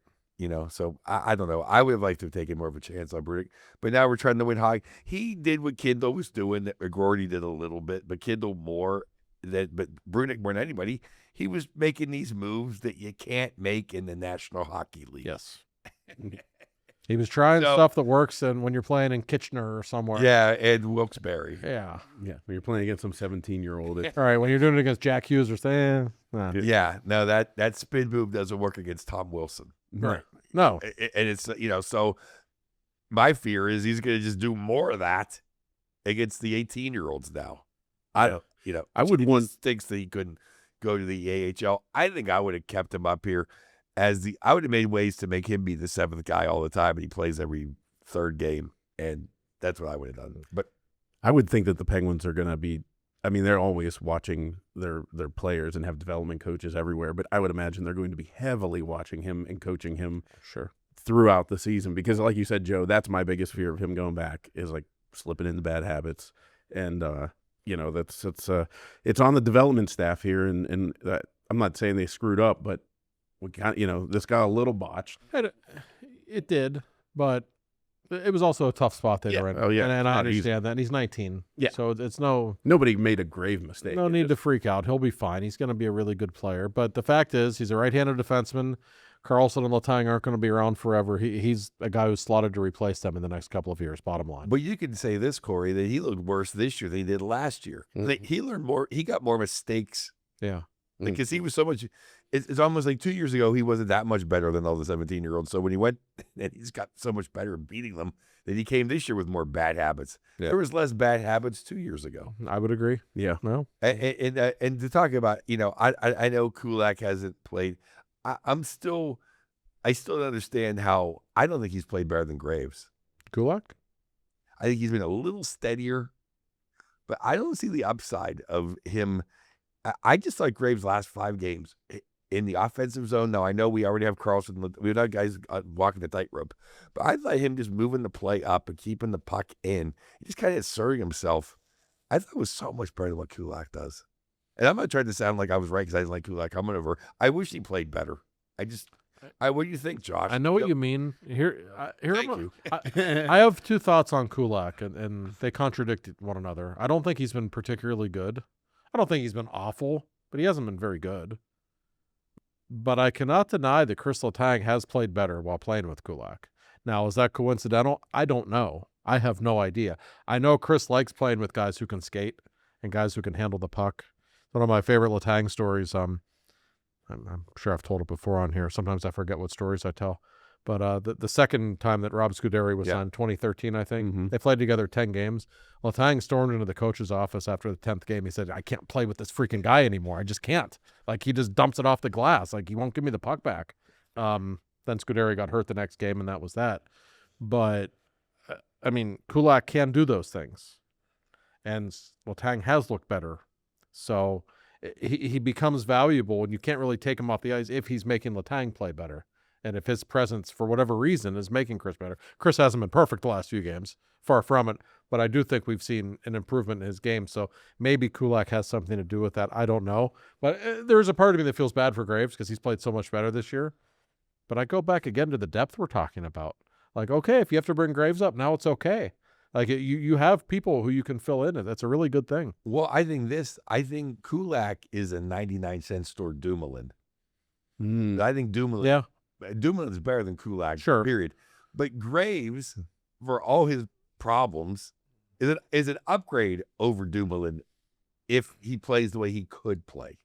So I don't know. I would have liked to have taken more of a chance on Brunick. But now we're trying to win high. He did what Kindle was doing, that McGroarty did a little bit, but Kindle more. But Brunick more than anybody, he was making these moves that you can't make in the National Hockey League. Yes. He was trying stuff that works and when you're playing in Kitchener or somewhere. Yeah, and Wilkes-Barre. Yeah. Yeah. When you're playing against some 17-year-old. All right. When you're doing it against Jack Hughes or saying, Yeah. No, that spin move doesn't work against Tom Wilson. Right. No. And it's, so my fear is he's going to just do more of that against the 18-year-olds now. I would want thinks that he couldn't go to the AHL. I think I would have kept him up here I would have made ways to make him be the seventh guy all the time, and he plays every third game, and that's what I would have done. But I would think that the Penguins are going to be, they're always watching their players and have development coaches everywhere, but I would imagine they're going to be heavily watching him and coaching him throughout the season because, like you said, Joe, that's my biggest fear of him going back is like slipping into bad habits. And, it's on the development staff here, and I'm not saying they screwed up, but we got, this got a little botched. It did, but it was also a tough spot they were in. Oh, yeah. And I understand that. And he's 19. Yeah. So it's nobody made a grave mistake. No need to freak out. He'll be fine. He's going to be a really good player. But the fact is, he's a right-handed defenseman. Carlson and Letang aren't going to be around forever. He's a guy who's slotted to replace them in the next couple of years, bottom line. But you can say this, Corey, that he looked worse this year than he did last year. Mm-hmm. He learned more. He got more mistakes. Yeah. Because he was so much – it's almost like 2 years ago he wasn't that much better than all the 17-year-olds. So when he went and he's got so much better at beating them that he came this year with more bad habits. Yeah. There was less bad habits 2 years ago. I would agree. Yeah. No. And to talk about, I know Kulak hasn't played. I still don't understand how – I don't think he's played better than Graves. Kulak? I think he's been a little steadier, but I don't see the upside of him – I just thought Graves' last 5 games in the offensive zone. Now, I know we already have Carlson. We have guys walking the tightrope. But I thought him just moving the play up and keeping the puck in, he just kind of asserting himself. I thought it was so much better than what Kulak does. And I'm not trying to sound like I was right because I didn't like Kulak. I'm over. I wish he played better. What do you think, Josh? I know what you mean. Thank you. I have 2 thoughts on Kulak, and they contradict one another. I don't think he's been particularly good. I don't think he's been awful, but he hasn't been very good. But I cannot deny that Chris Letang has played better while playing with Kulak. Now, is that coincidental? I don't know. I have no idea. I know Chris likes playing with guys who can skate and guys who can handle the puck. One of my favorite Letang stories, I'm sure I've told it before on here. Sometimes I forget what stories I tell. But the second time that Rob Scuderi was on, 2013, I think, they played together 10 games. Letang stormed into the coach's office after the 10th game. He said, I can't play with this freaking guy anymore. I just can't. Like, he just dumps it off the glass. Like, he won't give me the puck back. Then Scuderi got hurt the next game, and that was that. But, Kulak can do those things. And Letang has looked better. So he becomes valuable, and you can't really take him off the ice if he's making Letang play better. And if his presence, for whatever reason, is making Chris better. Chris hasn't been perfect the last few games, far from it, but I do think we've seen an improvement in his game. So maybe Kulak has something to do with that. I don't know. But there's a part of me that feels bad for Graves because he's played so much better this year. But I go back again to the depth we're talking about. Like, okay, if you have to bring Graves up, now it's okay. Like, you have people who you can fill in. That's a really good thing. Well, I think Kulak is a 99-cent store Dumoulin. I think Dumoulin. Yeah. Dumoulin is better than Kulak, sure. Period. But Graves, for all his problems, is an upgrade over Dumoulin if he plays the way he could play,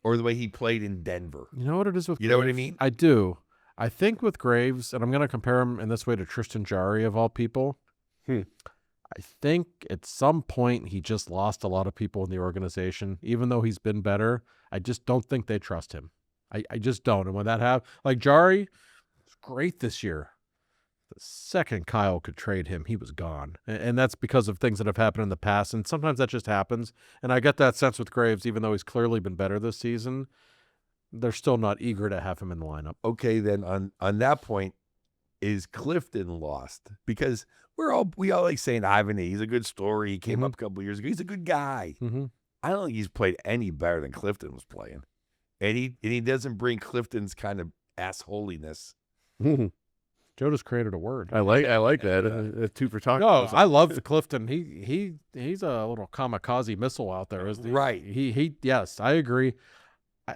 or the way he played in Denver. You know what it is with you Graves? know what I mean? I do. I think with Graves, and I'm going to compare him in this way to Tristan Jarry of all people. I think at some point he just lost a lot of people in the organization. Even though he's been better, I just don't think they trust him. I just don't. And when that happens, like Jari was great this year. The second Kyle could trade him, he was gone. And that's because of things that have happened in the past. And sometimes that just happens. And I get that sense with Graves, even though he's clearly been better this season. They're still not eager to have him in the lineup. Okay, then on that point, is Clifton lost? Because we all like saying Ivan, he's a good story. He came up a couple years ago. He's a good guy. I don't think he's played any better than Clifton was playing. And he doesn't bring Clifton's kind of assholiness. Joe just created a word. I like that. Two for talking. No, I love the Clifton. He's a little kamikaze missile out there, isn't he? Right. He yes, I agree.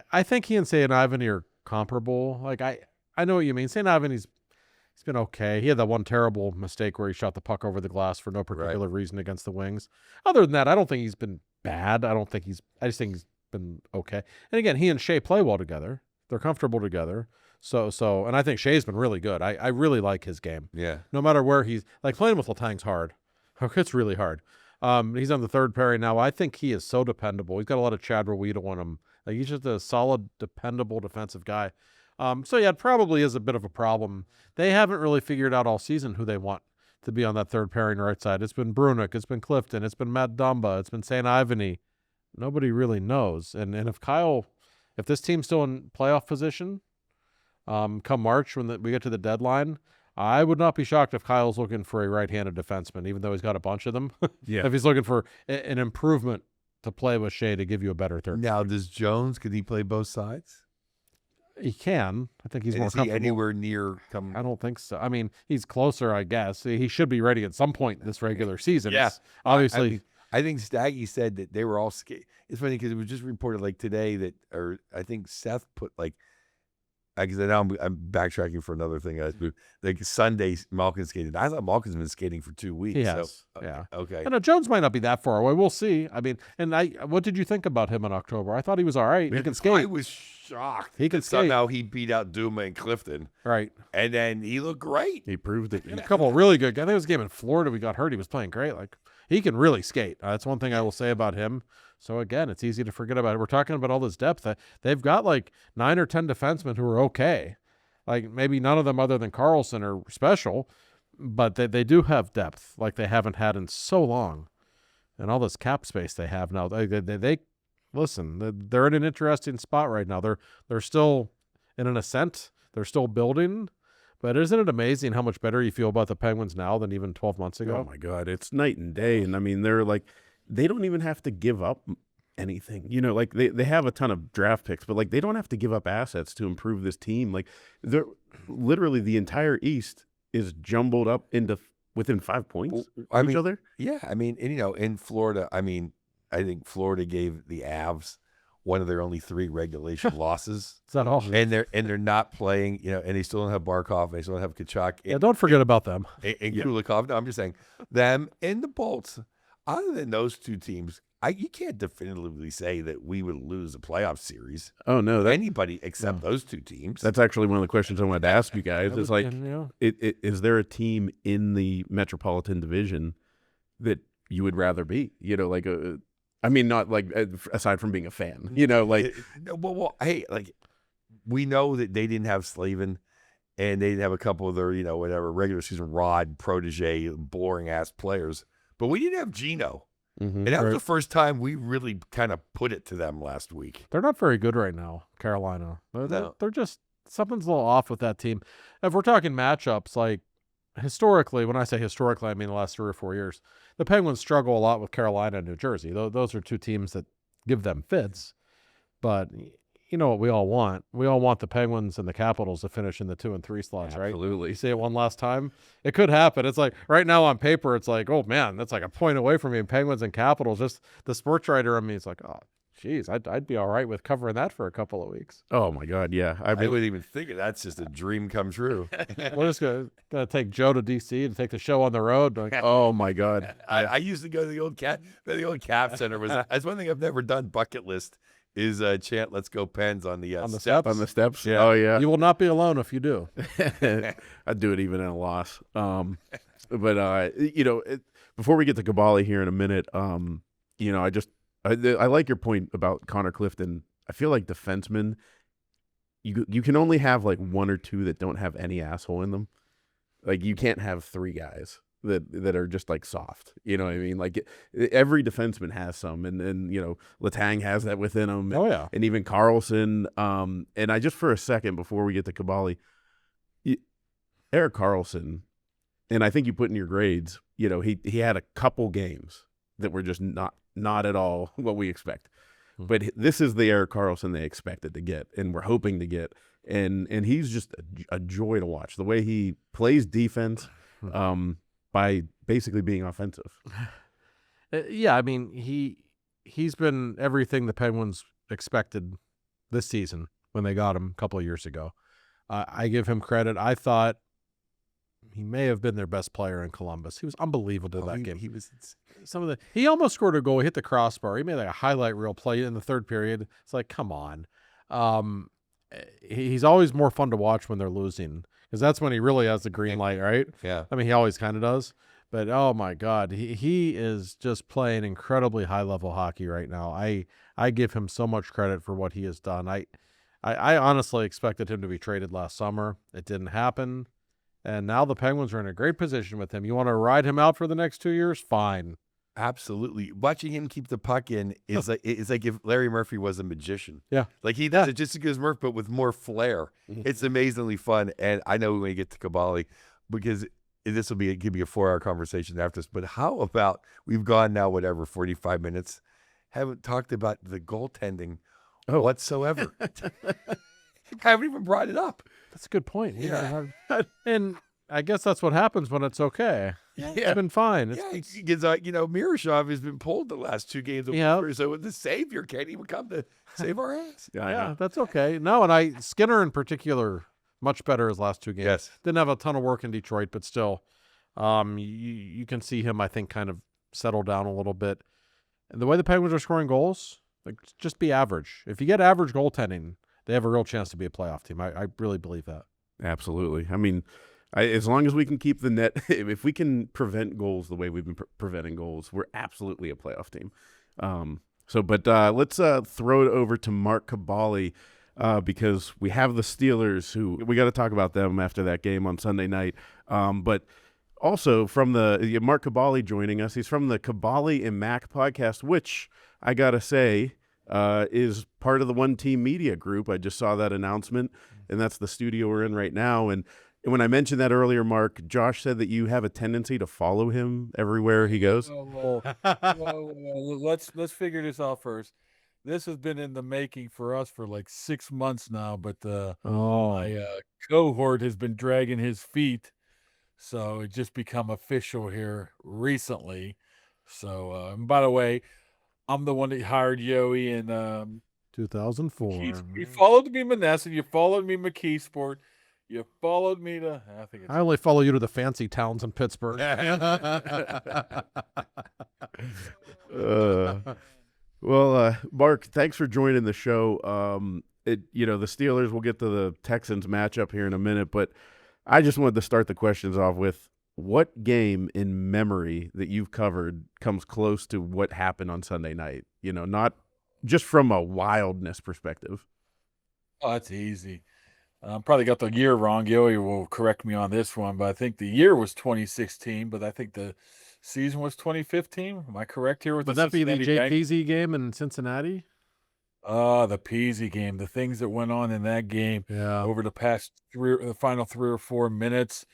I think he and St. Ivan are comparable. Like I know what you mean. St. Ivan, he's been okay. He had that one terrible mistake where he shot the puck over the glass for no particular reason against the Wings. Other than that, I don't think he's been bad. I just think he's been okay. And again, he and Shea play well together. They're comfortable together. So, and I think Shea's been really good. I really like his game. Yeah. No matter where he's like playing with Letang's hard. It's really hard. He's on the third pairing now. I think he is so dependable. He's got a lot of Chad Rueda on him. Like he's just a solid, dependable defensive guy. So yeah, it probably is a bit of a problem. They haven't really figured out all season who they want to be on that third pairing right side. It's been Brunick, it's been Clifton, it's been Matt Dumba, it's been St. Ivany. Nobody really knows. And if this team's still in playoff position, come March when we get to the deadline, I would not be shocked if Kyle's looking for a right-handed defenseman, even though he's got a bunch of them. Yeah. If he's looking for an improvement to play with Shea to give you a better third. Now, does Jones, could he play both sides? He can. I think he's more Is comfortable. he anywhere near come? I don't think so. I mean, he's closer, I guess. He should be ready at some point this regular season. Yeah. Obviously. I think Staggy said that they were all scared. It's funny because it was just reported like today that, or I think Seth put like, because now I'm backtracking for another thing. Like Sunday, Malkin skated. I thought Malkin's been skating for 2 weeks. He has. So, yeah. Okay. I know Jones might not be that far away. We'll see. I mean, what did you think about him in October? I thought he was all right. He can skate. I was shocked. He can that skate. Somehow he beat out Duma and Clifton. Right. And then he looked great. He proved it. A couple of really good. I think it was a game in Florida. We got hurt. He was playing great. Like he can really skate. That's one thing I will say about him. So again, it's easy to forget about it. We're talking about all this depth. They've got like 9 or 10 defensemen who are okay. Like maybe none of them other than Carlson are special, but they do have depth like they haven't had in so long, and all this cap space they have now. They listen. They're in an interesting spot right now. They're still in an ascent. They're still building, but isn't it amazing how much better you feel about the Penguins now than even 12 months ago? Oh my God, it's night and day. And I mean, they don't even have to give up anything, like they have a ton of draft picks, but like they don't have to give up assets to improve this team. Like they're literally the entire East is jumbled up into within 5 points of each other. Yeah, I mean, and, in Florida, I mean, I think Florida gave the Avs one of their only 3 regulation losses. Is that all? And they're not playing, and they still don't have Barkov, and they still don't have Kachuk. Yeah, don't forget about them. And Kulikov. No, I'm just saying them and the Bolts. Other than those 2 teams, you can't definitively say that we would lose a playoff series. Oh no, anybody except those 2 teams. That's actually one of the questions I wanted to ask you guys. It's like, is there a team in the Metropolitan Division that you would rather be? I mean, not like aside from being a fan. Well, hey, like we know that they didn't have Slavin, and they didn't have a couple of their whatever regular season Rod protege boring ass players, but we didn't have Gino. And that was the first time we really kind of put it to them last week. They're not very good right now, Carolina. They're just, something's a little off with that team. If we're talking matchups, like historically, when I say historically, I mean the last 3 or 4 years, the Penguins struggle a lot with Carolina and New Jersey. Those are 2 teams that give them fits. But you know what we all want? We all want the Penguins and the Capitals to finish in the 2 and 3 slots, right? Absolutely. You see it one last time? It could happen. It's like right now on paper, it's like, oh man, that's like a point away from me. Penguins and Capitals. Just the sports writer in me is like, oh, geez, I'd be all right with covering that for a couple of weeks. Oh my God, yeah. I wouldn't even think of that's just a dream come true. We're just gonna take Joe to DC and take the show on the road. Like, oh my God. I used to go to the old Cap Center. That's one thing I've never done. Bucket list is chant "Let's go Pens" on the steps. On the steps. Yeah. Oh yeah. You will not be alone if you do. I'd do it even at a loss. But before we get to Kaboly here in a minute, I like your point about Connor Clifton. I feel like defensemen, you can only have like one or two that don't have any asshole in them. Like you can't have three guys that are just like soft. You know what I mean? Like every defenseman has some, and Letang has that within him. Oh yeah, and even Carlson. And I just for a second before we get to Kaboly, Erik Karlsson, and I think you put in your grades. He had a couple games that were just not at all what we expect. But this is the Erik Karlsson they expected to get and we're hoping to get. And he's just a joy to watch. The way he plays defense by basically being offensive. Yeah, I mean, he's been everything the Penguins expected this season when they got him a couple of years ago. I give him credit. I thought he may have been their best player in Columbus. He was unbelievable that game. He was he almost scored a goal. He hit the crossbar. He made like a highlight reel play in the third period. It's like, come on. He's always more fun to watch when they're losing because that's when he really has the green light, right? Yeah. I mean, he always kind of does. But oh my God, he is just playing incredibly high level hockey right now. I give him so much credit for what he has done. I honestly expected him to be traded last summer. It didn't happen. And now the Penguins are in a great position with him. You want to ride him out for the next 2 years? Fine. Absolutely. Watching him keep the puck in is like if Larry Murphy was a magician. Yeah. Like he does it just as good as Murph, but with more flair. It's amazingly fun. And I know when we get to Kaboly, because this will give me a 4-hour conversation after this. But how about we've gone now, 45 minutes, haven't talked about the goaltending whatsoever. Haven't even brought it up. That's a good point. Yeah. And I guess that's what happens when it's okay. Yeah. It's been fine. Because Miroshov has been pulled the last 2 games of winter, so the savior can't even come to save our ass. Yeah, that's okay. No, and Skinner in particular, much better his last 2 games. Yes. Didn't have a ton of work in Detroit, but still, you can see him, I think, kind of settle down a little bit. And the way the Penguins are scoring goals, like just be average. If you get average goaltending, they have a real chance to be a playoff team. I really believe that. Absolutely. I mean, as long as we can keep the net, if we can prevent goals the way we've been preventing goals, we're absolutely a playoff team. But let's throw it over to Mark Kaboly because we have the Steelers who we got to talk about them after that game on Sunday night. But also from the Mark Kaboly joining us. He's from the Kaboly and Mac podcast, which I got to say is part of the One Team Media Group. I just saw that announcement, and that's the studio we're in right now. And when I mentioned that earlier, Mark, Josh said that you have a tendency to follow him everywhere he goes. Well, let's figure this out first. This has been in the making for us for like 6 months now, but my cohort has been dragging his feet, so it just become official here recently. So, and by the way, I'm the one that hired Yoey in 2004. You followed me, Manessa. You followed me, McKeesport. You followed me to. I only follow you to the fancy towns in Pittsburgh. Well, Mark, thanks for joining the show. The Steelers. We'll get to the Texans matchup here in a minute, but I just wanted to start the questions off with what game in memory that you've covered comes close to what happened on Sunday night? Not just from a wildness perspective. Oh, that's easy. Probably got the year wrong. Yoey will correct me on this one, but I think the year was 2016, but I think the season was 2015. Am I correct here? Would that be the Jay Peasy game in Cincinnati? The Peasy game. The things that went on in that game over the past the final 3 or 4 minutes,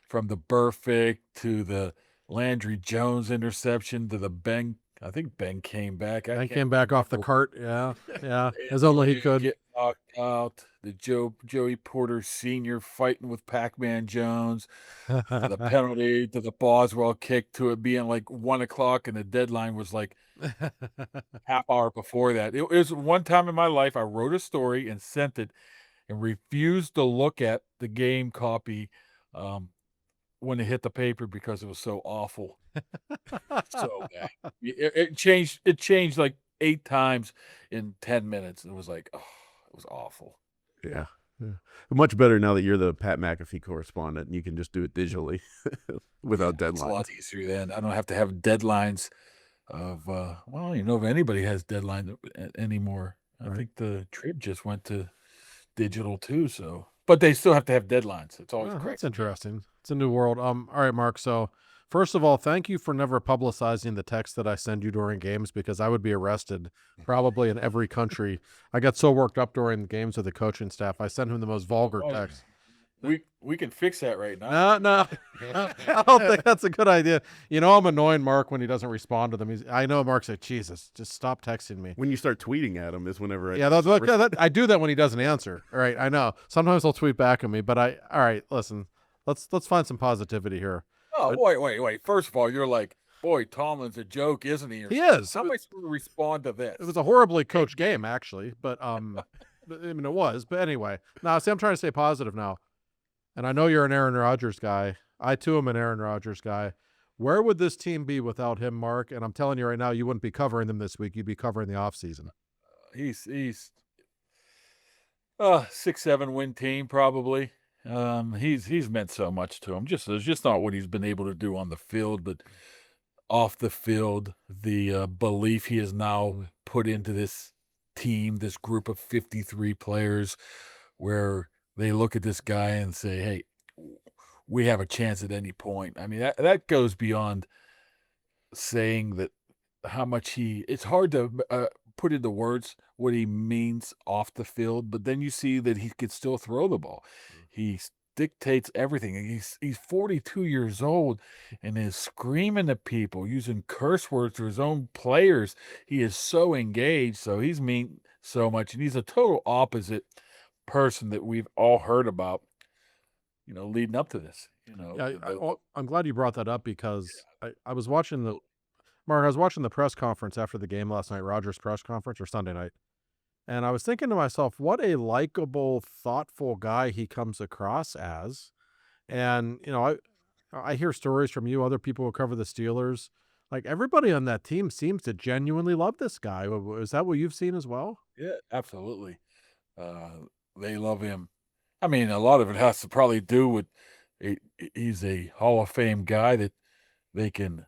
from the Burfict to the Landry Jones interception to the Ben. I think Ben came back. Ben came back off the cart. Yeah. As only he could. Get knocked out. The Joey Porter Sr. fighting with Pac-Man Jones. The penalty to the Boswell kick to it being like 1 o'clock and the deadline was like half hour before that. It was one time in my life I wrote a story and sent it and refused to look at the game copy when it hit the paper because it was so awful. So bad. It changed like 8 times in 10 minutes. It was like, it was awful. Yeah. Much better now that you're the Pat McAfee correspondent and you can just do it digitally without deadlines. It's a lot easier then. I don't have to have deadlines of I don't even know if anybody has deadlines anymore. I think the Trib just went to digital too. So, but they still have to have deadlines. It's always correct. That's interesting. It's a new world. All right, Mark. So, first of all, thank you for never publicizing the text that I send you during games, because I would be arrested probably in every country. I got so worked up during games with the coaching staff. I sent him the most vulgar text. We can fix that right now. No, I don't think that's a good idea. You know, I'm annoying Mark when he doesn't respond to them. I know Mark's like, Jesus, just stop texting me. When you start tweeting at him is whenever I do that when he doesn't answer. All right, I know. Sometimes he'll tweet back at me, but all right, listen, let's find some positivity here. Oh, wait. First of all, you're like, boy, Tomlin's a joke, isn't he? He is. How am I supposed to respond to this? It was a horribly coached game, actually, but I mean, it was. But anyway, now see, I'm trying to stay positive now. And I know you're an Aaron Rodgers guy. I, too, am an Aaron Rodgers guy. Where would this team be without him, Mark? And I'm telling you right now, you wouldn't be covering them this week. You'd be covering the offseason. He's 6-7 win team, probably. He's meant so much to him. It's just not what he's been able to do on the field, but off the field, the belief he has now put into this team, this group of 53 players, where they look at this guy and say, hey, we have a chance at any point. I mean, that goes beyond saying that how much it's hard to put into words what he means off the field, but then you see that he could still throw the ball. He dictates everything. He's 42 years old and is screaming at people, using curse words to his own players. He is so engaged, so he's mean so much, and he's a total opposite person that we've all heard about, leading up to this. I'm glad you brought that up, because I was watching the press conference after the game last night, Rodgers' press conference, or Sunday night, and I was thinking to myself, what a likable, thoughtful guy he comes across as. And I hear stories from you, other people who cover the Steelers. Like, everybody on that team seems to genuinely love this guy. Is that what you've seen as well? Yeah, absolutely. They love him. I mean, a lot of it has to probably do with he's a Hall of Fame guy that they can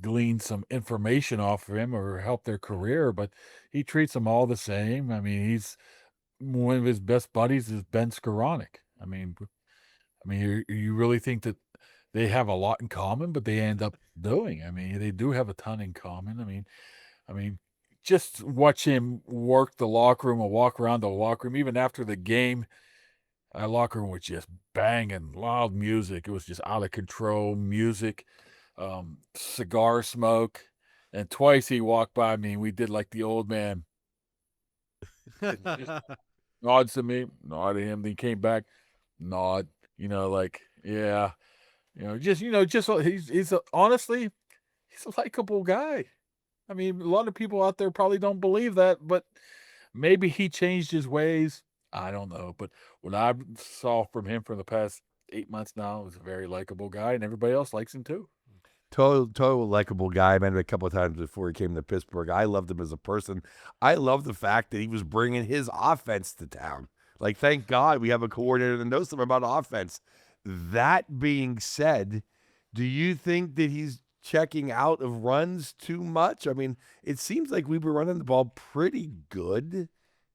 glean some information off of him or help their career, but he treats them all the same. I mean, he's one of his best buddies is Ben Skoranek. I mean, you really think that they have a lot in common, but they end up doing. I mean, they do have a ton in common. I mean, just watch him work the locker room or walk around the locker room. Even after the game, our locker room was just banging, loud music. It was just out of control music, cigar smoke. And twice he walked by me and we did like the old man. Nods to me, nod to him. Then he came back, nod, like, yeah. Honestly, he's a likable guy. I mean, a lot of people out there probably don't believe that, but maybe he changed his ways. I don't know. But what I saw from him for the past 8 months now is a very likable guy, and everybody else likes him too. Total likable guy. I met him a couple of times before he came to Pittsburgh. I loved him as a person. I love the fact that he was bringing his offense to town. Like, thank God we have a coordinator that knows something about offense. That being said, do you think that he's checking out of runs too much? I mean, it seems like we were running the ball pretty good.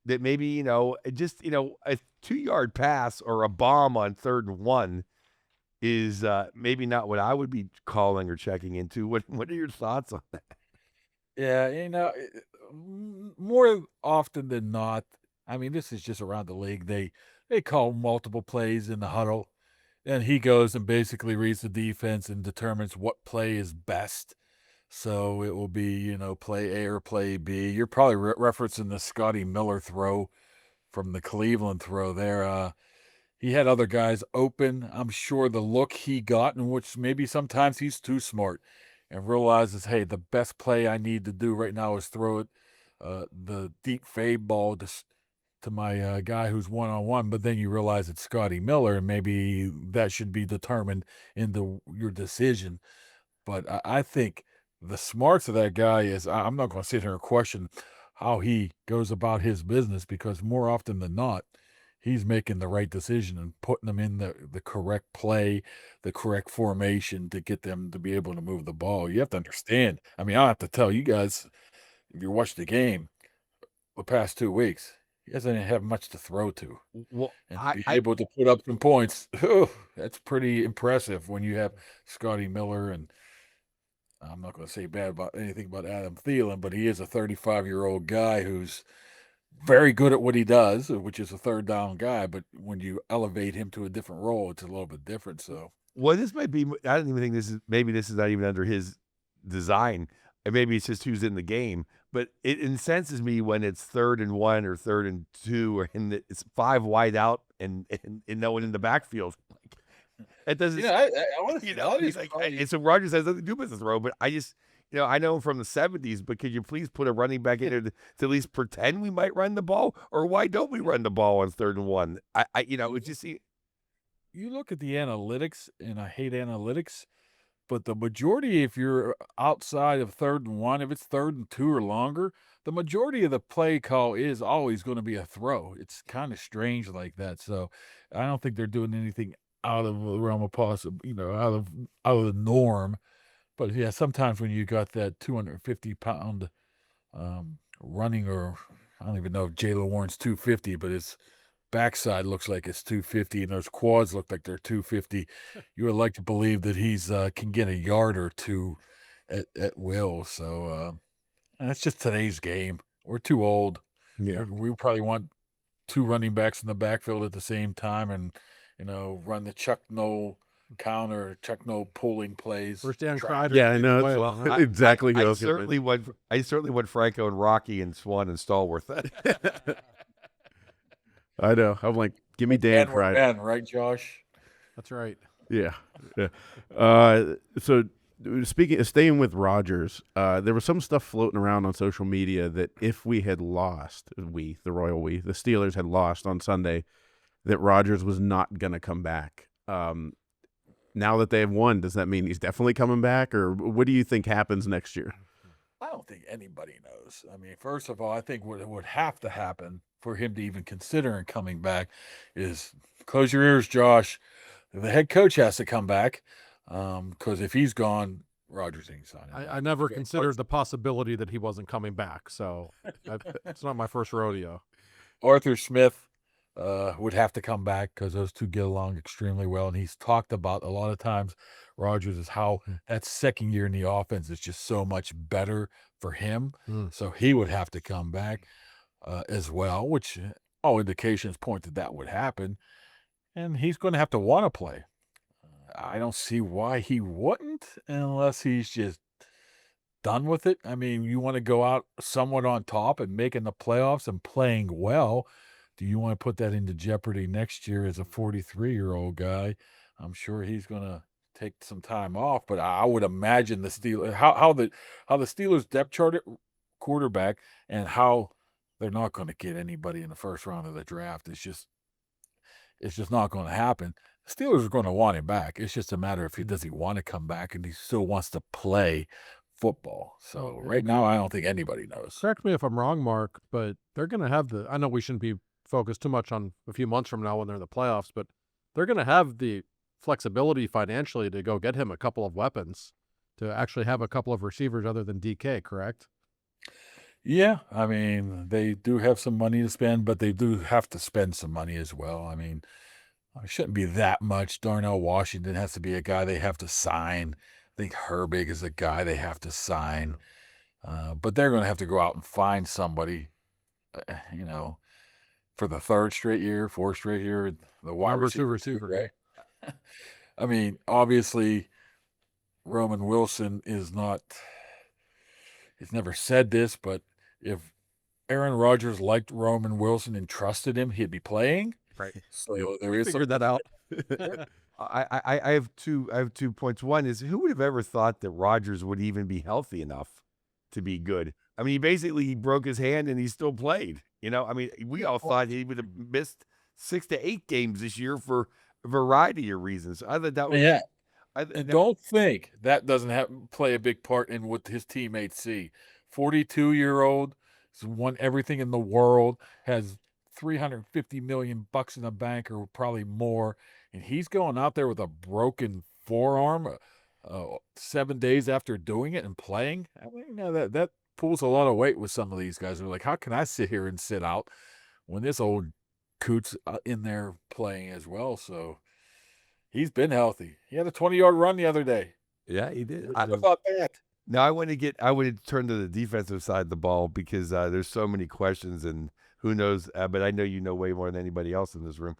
That maybe, a 2-yard pass or a bomb on 3rd and 1 is maybe not what I would be calling or checking into. What are your thoughts on that? Yeah, more often than not, I mean, this is just around the league. They call multiple plays in the huddle, and he goes and basically reads the defense and determines what play is best. So it will be, play A or play B. You're probably referencing the Scotty Miller throw from the Cleveland throw there. He had other guys open. I'm sure the look he got, in which maybe sometimes he's too smart and realizes, hey, the best play I need to do right now is throw it, the deep fade ball to my guy who's one-on-one. But then you realize it's Scotty Miller, and maybe that should be determined in your decision. But I think the smarts of that guy is, I'm not going to sit here and question how he goes about his business, because more often than not, he's making the right decision and putting them in the correct play, the correct formation to get them to be able to move the ball. You have to understand. I mean, I have to tell you guys, if you watch the game the past 2 weeks, he doesn't have much to throw to. Well, And to be able to put up some points, that's pretty impressive when you have Scotty Miller and I'm not going to say bad about anything about Adam Thielen, but he is a 35-year-old guy who's very good at what he does, which is a third down guy. But when you elevate him to a different role, it's a little bit different. So, well, this might be. I don't even think this is. Maybe this is not even under his design, and maybe it's just who's in the game. But it incenses me when it's 3rd and 1 or 3rd and 2, or it's 5 wide out and no one in the backfield. It doesn't. I want to. He's like, so Rodgers has nothing to do with the throw, but I just, I know him from the 70s, but could you please put a running back in there to at least pretend we might run the ball, or why don't we run the ball on 3rd and 1? It's just. You look at the analytics, and I hate analytics, but the majority, if you're outside of 3rd and 1, if it's 3rd and 2 or longer, the majority of the play call is always going to be a throw. It's kind of strange like that. So I don't think they're doing anything out of the realm of possible, out of the norm. But yeah, sometimes when you got that 250-pound running, or I don't even know if Jaylen Warren's 250, but his backside looks like it's 250, and those quads look like they're 250. You would like to believe that he's can get a yard or two at will. So that's just today's game. We're too old. Yeah, we probably want 2 running backs in the backfield at the same time, and run the Chuck Noll counter, Chuck Noll pulling plays. First Dan Kreider. Yeah, I know. Well, exactly. I certainly want Franco and Rocky and Swan and Stallworth. I know. I'm like, give me Dan Kreider. Right, Josh? That's right. Yeah. So staying with Rodgers, there was some stuff floating around on social media that if we had lost, the Steelers had lost on Sunday, that Rodgers was not going to come back. Now that they have won, does that mean he's definitely coming back, or what do you think happens next year? I don't think anybody knows. I mean, first of all, I think what would have to happen for him to even consider coming back is, close your ears, Josh, the head coach has to come back, because if he's gone, Rodgers ain't signing. I never considered the possibility that he wasn't coming back, so it's not my first rodeo. Arthur Smith would have to come back because those two get along extremely well. And he's talked about a lot of times, Rodgers, is how that second year in the offense is just so much better for him. So he would have to come back as well, which all indications point that would happen. And he's going to have to want to play. I don't see why he wouldn't, unless he's just done with it. I mean, you want to go out somewhat on top and making the playoffs and playing well. Do you want to put that into jeopardy next year as a 43-year-old guy? I'm sure he's going to take some time off, but I would imagine the Steelers, how the Steelers depth chart at quarterback, and how they're not going to get anybody in the first round of the draft. It's just not going to happen. The Steelers are going to want him back. It's just a matter of does he want to come back, and he still wants to play football. So right now, I don't think anybody knows. Correct me if I'm wrong, Mark, but they're going to have I know we shouldn't be focused too much on a few months from now when they're in the playoffs, but they're going to have the flexibility financially to go get him a couple of weapons, to actually have a couple of receivers other than DK, correct? Yeah, I mean, they do have some money to spend, but they do have to spend some money as well. I mean, it shouldn't be that much. Darnell Washington has to be a guy they have to sign. I think Herbig is a guy they have to sign. But they're going to have to go out and find somebody, for the 3rd straight year, 4th straight year, the wide receiver, right? I mean, obviously, Roman Wilson is not. He's never said this, but if Aaron Rodgers liked Roman Wilson and trusted him, he'd be playing. Right. So there is figured that out. I have 2 points. One is, who would have ever thought that Rodgers would even be healthy enough to be good? I mean, he broke his hand and he still played. I mean, we all thought he would have missed 6 to 8 games this year for a variety of reasons. I thought that was and don't think that doesn't play a big part in what his teammates see. 42-year-old has won everything in the world, has $350 million in the bank, or probably more, and he's going out there with a broken forearm 7 days after doing it and playing. I mean, that pulls a lot of weight with some of these guys. They're like, how can I sit here and sit out when this old coot's in there playing as well. So he's been healthy. He had a 20-yard run the other day. Yeah, he did. I thought that. Now I want to turn to the defensive side of the ball because there's so many questions and who knows, but I know you know way more than anybody else in this room.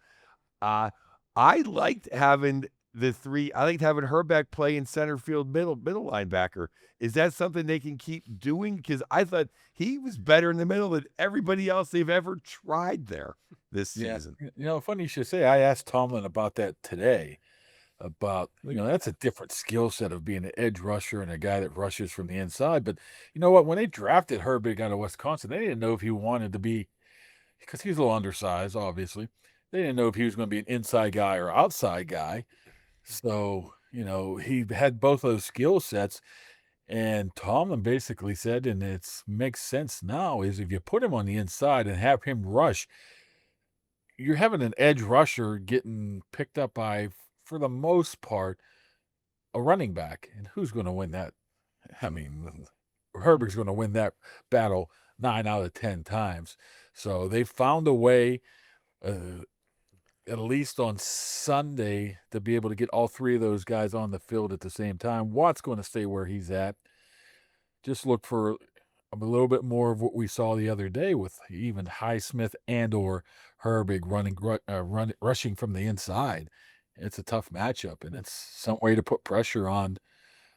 I liked having I liked having Herbeck play in center field middle linebacker. Is that something they can keep doing? Because I thought he was better in the middle than everybody else they've ever tried there this season. Funny you should say. I asked Tomlin about that today. That's a different skill set of being an edge rusher and a guy that rushes from the inside. But you know what? When they drafted Herbig out of Wisconsin, they didn't know if he wanted to be, because he's a little undersized, obviously. They didn't know if he was going to be an inside guy or outside guy. So, he had both those skill sets. And Tomlin basically said, and it makes sense now, is if you put him on the inside and have him rush, you're having an edge rusher getting picked up by, for the most part, a running back. And who's going to win that? I mean, Herbert's going to win that battle 9 out of 10 times. So they found a way, at least on Sunday, to be able to get all three of those guys on the field at the same time. Watt's going to stay where he's at. Just look for a little bit more of what we saw the other day with even Highsmith and or Herbig rushing from the inside. It's a tough matchup, and it's some way to put pressure on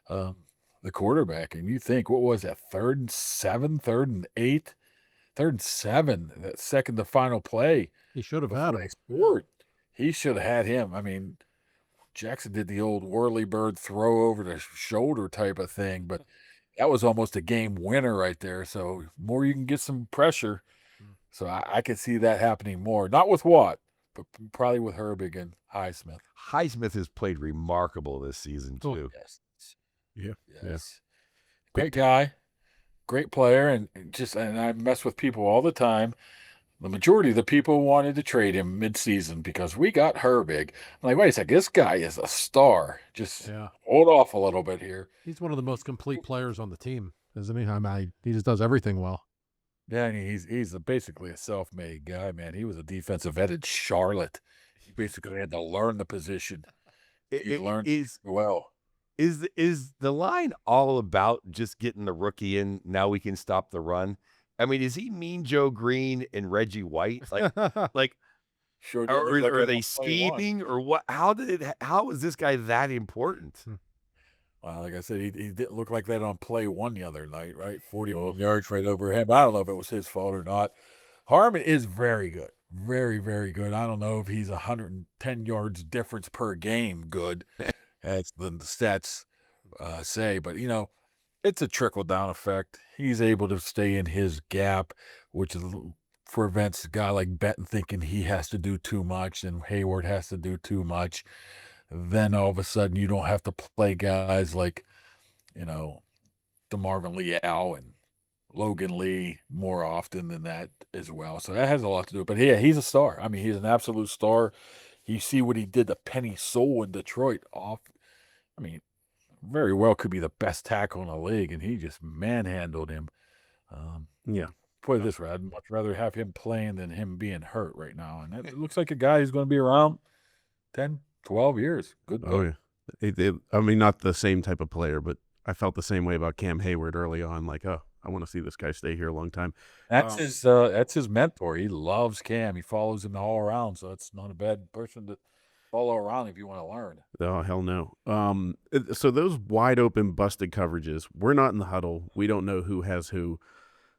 the quarterback. And you think, what was that, 3rd and 7, 3rd and 8, 3rd and 7, that second to final play. He should have had him. He should have had him. I mean, Jackson did the old whirly bird throw over the shoulder type of thing, but that was almost a game winner right there. So more you can get some pressure. So I could see that happening more. Not with Watt, but probably with Herbig and Highsmith. Highsmith has played remarkable this season too. Yes. Yes. Great guy, great player, and I mess with people all the time. The majority of the people wanted to trade him mid-season because we got Herbig. I'm like, wait a second, this guy is a star. Just hold off a little bit here. He's one of the most complete players on the team, isn't he? He just does everything well. Yeah, and he's basically a self-made guy, man. He was a defensive end at Charlotte. He basically had to learn the position. He learned well. Is the line all about just getting the rookie in? Now we can stop the run. I mean, is he Mean Joe Green and Reggie White? Like, sure. Are they scheming or what? How is this guy that important? Well, like I said, he didn't look like that on play 1 the other night, right? 41 yards right over him. I don't know if it was his fault or not. Harmon is very good. Very, very good. I don't know if he's 110 yards difference per game good, as the stats say. But, it's a trickle-down effect. He's able to stay in his gap, which prevents a guy like Benton thinking he has to do too much and Hayward has to do too much. Then all of a sudden you don't have to play guys like, DeMarvin Leal and Logan Lee more often than that as well. So that has a lot to do with it. But yeah, he's a star. I mean, he's an absolute star. You see what he did to Penny Sewell in Detroit very well could be the best tackle in the league, and he just manhandled him. Put it this way, I'd much rather have him playing than him being hurt right now. And it looks like a guy who's going to be around 10, 12 years. Good. Oh, yeah. I mean, not the same type of player, but I felt the same way about Cam Hayward early on. Like, I want to see this guy stay here a long time. That's his mentor. He loves Cam. He follows him all around, so it's not a bad person to follow around if you want to learn. Oh, hell no. So those wide open busted coverages, we're not in the huddle. We don't know who has who,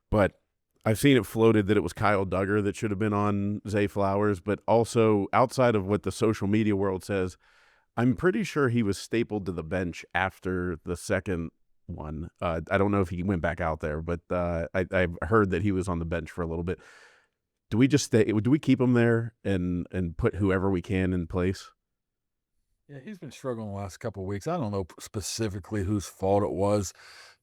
but I've seen it floated that it was Kyle Duggar that should have been on Zay Flowers, but also outside of what the social media world says, I'm pretty sure he was stapled to the bench after the second one. I don't know if he went back out there, but I've heard that he was on the bench for a little bit. Do we just stay? Do we keep him there and put whoever we can in place? Yeah, he's been struggling the last couple of weeks. I don't know specifically whose fault it was.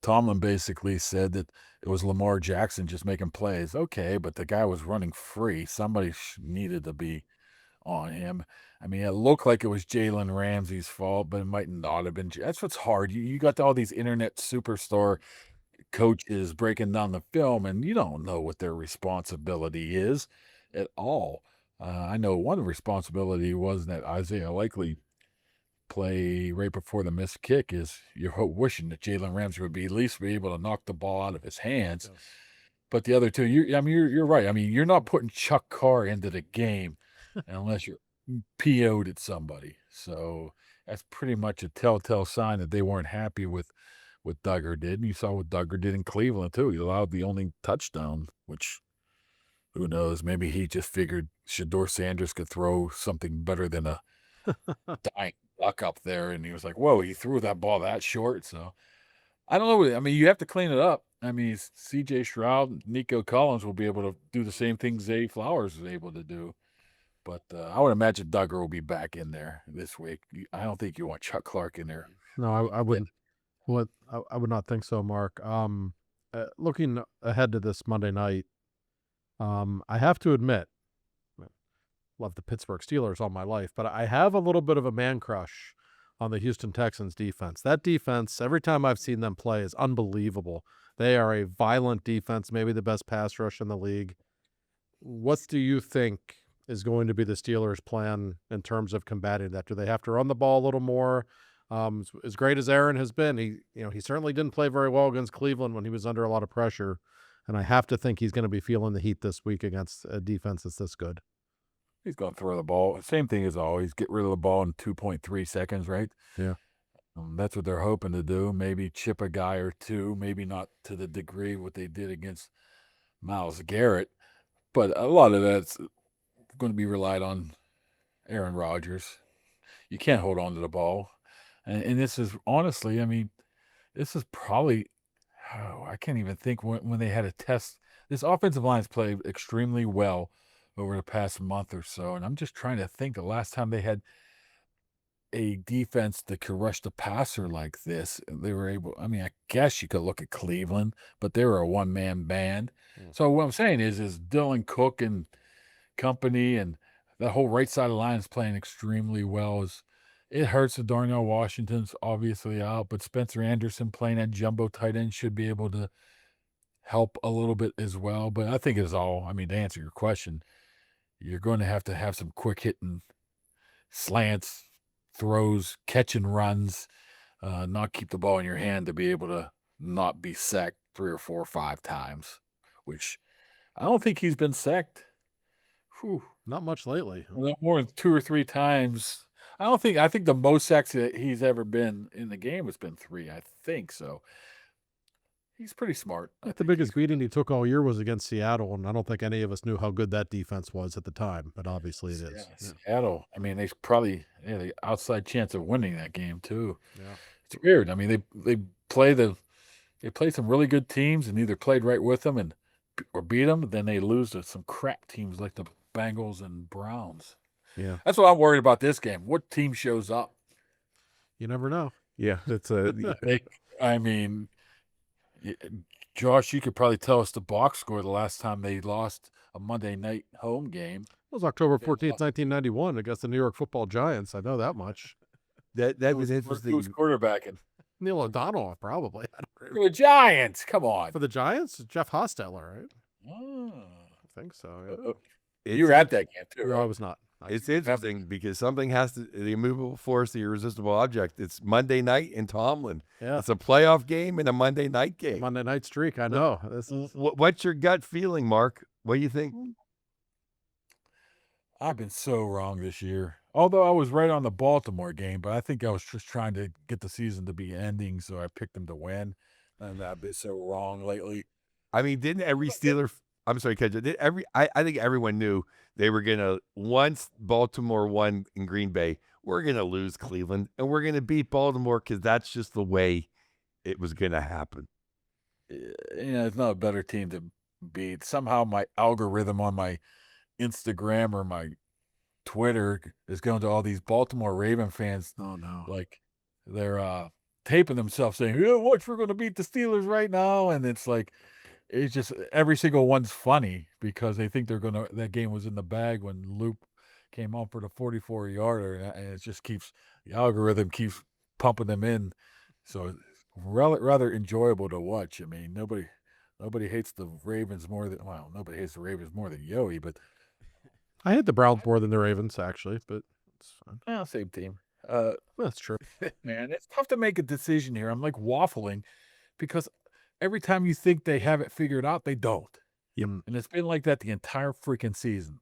Tomlin basically said that it was Lamar Jackson just making plays. Okay, but the guy was running free. Somebody needed to be on him. I mean, it looked like it was Jalen Ramsey's fault, but it might not have been. That's what's hard. You got all these internet superstar coaches breaking down the film, and you don't know what their responsibility is. at all. I know one responsibility was that Isaiah Likely play right before the missed kick is you're wishing that Jalen Ramsey would at least be able to knock the ball out of his hands. Yes. But the other two, you're right. I mean, you're not putting Chuck Carr into the game unless you're PO'd at somebody. So that's pretty much a telltale sign that they weren't happy with what Duggar did. And you saw what Duggar did in Cleveland, too. He allowed the only touchdown, which who knows? Maybe he just figured Shador Sanders could throw something better than a dying duck up there. And he was like, whoa, he threw that ball that short. So I don't know. I mean, you have to clean it up. I mean, C.J. Stroud, Nico Collins will be able to do the same thing Zay Flowers was able to do. But I would imagine Duggar will be back in there this week. I don't think you want Chuck Clark in there. No, I wouldn't. I would not think so, Mark. Looking ahead to this Monday night, I have to admit, love the Pittsburgh Steelers all my life, but I have a little bit of a man crush on the Houston Texans defense. That defense, every time I've seen them play, is unbelievable. They are a violent defense, maybe the best pass rush in the league. What do you think is going to be the Steelers' plan in terms of combating that? Do they have to run the ball a little more? As great as Aaron has been, he certainly didn't play very well against Cleveland when he was under a lot of pressure. And I have to think he's going to be feeling the heat this week against a defense that's this good. He's going to throw the ball. Same thing as always. Get rid of the ball in 2.3 seconds, right? Yeah. That's what they're hoping to do. Maybe chip a guy or two. Maybe not to the degree what they did against Myles Garrett. But a lot of that's going to be relied on Aaron Rodgers. You can't hold on to the ball. And this is honestly, I mean, this is probably, I can't even think when they had a test. This offensive line has played extremely well over the past month or so. And I'm just trying to think the last time they had a defense that could rush the passer like this. They were able, I mean, I guess you could look at Cleveland, but they were a one-man band. So what I'm saying is Dylan Cook and company and the whole right side of the line is playing extremely well. It hurts that Darnell Washington's obviously out, but Spencer Anderson playing at jumbo tight end should be able to help a little bit as well. But I think it's all, I mean, to answer your question, you're going to have some quick hitting slants, throws, catch and runs, not keep the ball in your hand to be able to not be sacked 3 or 4 or 5 times, which I don't think he's been sacked. Not much lately. More than 2 or 3 times. I think the most sacks that he's ever been in the game has been 3. I think so. He's pretty smart. The biggest beating he took all year was against Seattle, and I don't think any of us knew how good that defense was at the time, but obviously it is. Yeah. Seattle, I mean, they probably had the outside chance of winning that game too. Yeah. It's weird. I mean, they play some really good teams and either played right with them or beat them, then they lose to some crap teams like the Bengals and Browns. Yeah. That's what I'm worried about this game. What team shows up? You never know. Yeah, that's I mean, Josh, you could probably tell us the box score the last time they lost a Monday night home game. It was October 14th, 1991 against the New York Football Giants. I know that much. That was interesting. Who's quarterbacking? Neil O'Donnell, probably. For the Giants. Come on. For the Giants? Jeff Hostetler, right? Oh. I think so. Yeah. You were at that game, too, No, right? I was not. It's interesting because something has to, the immovable force, the irresistible object. It's Monday night in Tomlin. Yeah. It's a playoff game and a Monday night game. Monday night streak, I know. What's your gut feeling, Mark? What do you think? I've been so wrong this year. Although I was right on the Baltimore game, but I think I was just trying to get the season to be ending, so I picked them to win. And I've been so wrong lately. I mean, didn't every Steeler? I'm sorry, Kedja. I think everyone knew they were gonna, once Baltimore won in Green Bay, we're gonna lose Cleveland and we're gonna beat Baltimore because that's just the way it was gonna happen. It's not a better team to beat. Somehow my algorithm on my Instagram or my Twitter is going to all these Baltimore Raven fans. Oh, no. Like they're taping themselves saying, "Yeah, watch, we're going to beat the Steelers right now." And it's like, it's just every single one's funny because they think that game was in the bag when Loop came on for the 44-yarder. And it just the algorithm keeps pumping them in. So it's rather enjoyable to watch. I mean, nobody hates the Ravens more than, well, nobody hates the Ravens more than Yoey, but I hate the Browns more than the Ravens, actually, but it's fine. Well, same team. That's true. Man, it's tough to make a decision here. I'm like waffling because every time you think they have it figured out, they don't. Yep. And it's been like that the entire freaking season.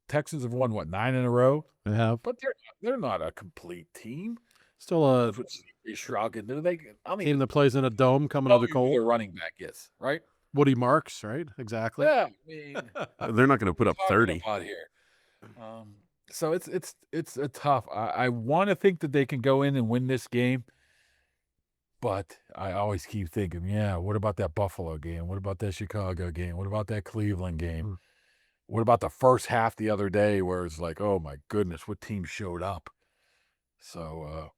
Texans have won, 9 in a row? They have. But they're not a complete team. Still a shrugging. team that plays in a dome coming out of the cold. Their running back is, right? Woody Marks, right? Exactly. Yeah, I mean, They're not going to put up 30. Here. So it's a tough. I want to think that they can go in and win this game, but I always keep thinking, what about that Buffalo game? What about that Chicago game? What about that Cleveland game? What about the first half the other day where it's like, oh my goodness, what team showed up? So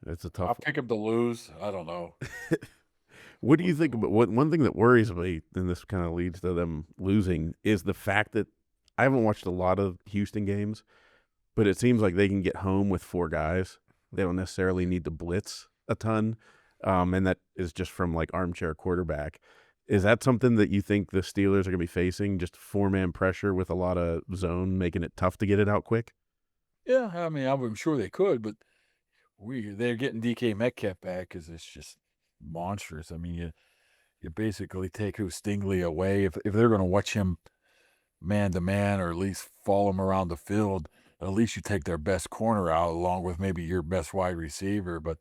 it's a tough. I'll pick them to lose. I don't know. What do you think about one thing that worries me, and this kind of leads to them losing, is the fact that I haven't watched a lot of Houston games, but it seems like they can get home with 4 guys. They don't necessarily need to blitz a ton, and that is just from like armchair quarterback. Is that something that you think the Steelers are going to be facing, just 4-man pressure with a lot of zone, making it tough to get it out quick? Yeah, I mean, I'm sure they could, but they're getting DK Metcalf back because it's just monstrous. I mean, you basically take Stingley away. If they're going to watch him man-to-man or at least follow him around the field, at least you take their best corner out along with maybe your best wide receiver. But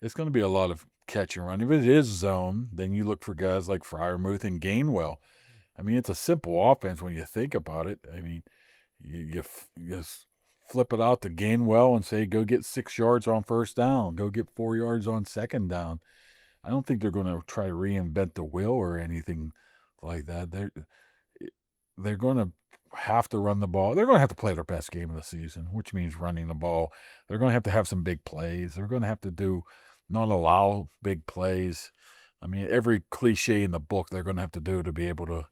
it's going to be a lot of catch and run. If it is zone, then you look for guys like Freiermuth and Gainwell. I mean, it's a simple offense when you think about it. I mean, you just flip it out to Gainwell and say, go get 6 yards on first down. Go get 4 yards on second down. I don't think they're going to try to reinvent the wheel or anything like that. They're going to have to run the ball. They're going to have to play their best game of the season, which means running the ball. They're going to have some big plays. They're going to have to not allow big plays. I mean, every cliche in the book they're going to have to do to be able to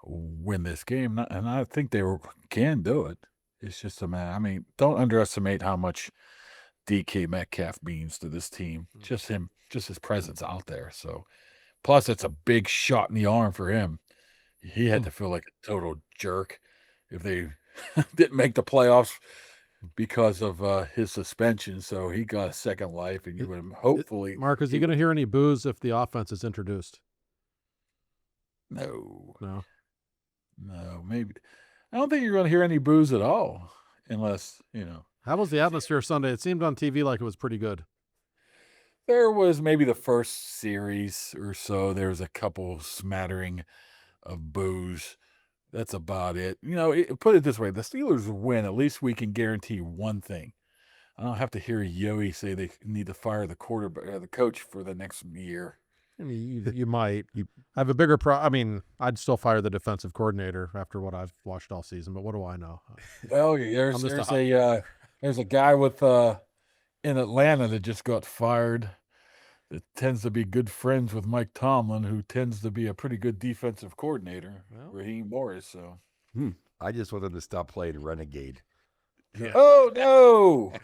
win this game. And I think they can do it. It's just a matter. I mean, don't underestimate how much DK Metcalf means to this team. Just his presence out there. So, plus it's a big shot in the arm for him. He had to feel like a total jerk if they didn't make the playoffs because of his suspension. So he got a second life, and you would hopefully. Mark, is he going to hear any boos if the offense is introduced? No, maybe. I don't think you're going to hear any boos at all, unless How was the atmosphere Sunday? It seemed on TV like it was pretty good. There was maybe the first series or so. There was a couple smattering of boos. That's about it. Put it this way: the Steelers win. At least we can guarantee one thing. I don't have to hear Yoey say they need to fire the quarterback, the coach for the next year. I mean, you might. I have a bigger I mean, I'd still fire the defensive coordinator after what I've watched all season. But what do I know? Well, there's a guy in Atlanta that just got fired. That tends to be good friends with Mike Tomlin, who tends to be a pretty good defensive coordinator, Raheem Morris. So, I just want them to stop playing Renegade. Yeah. Oh no!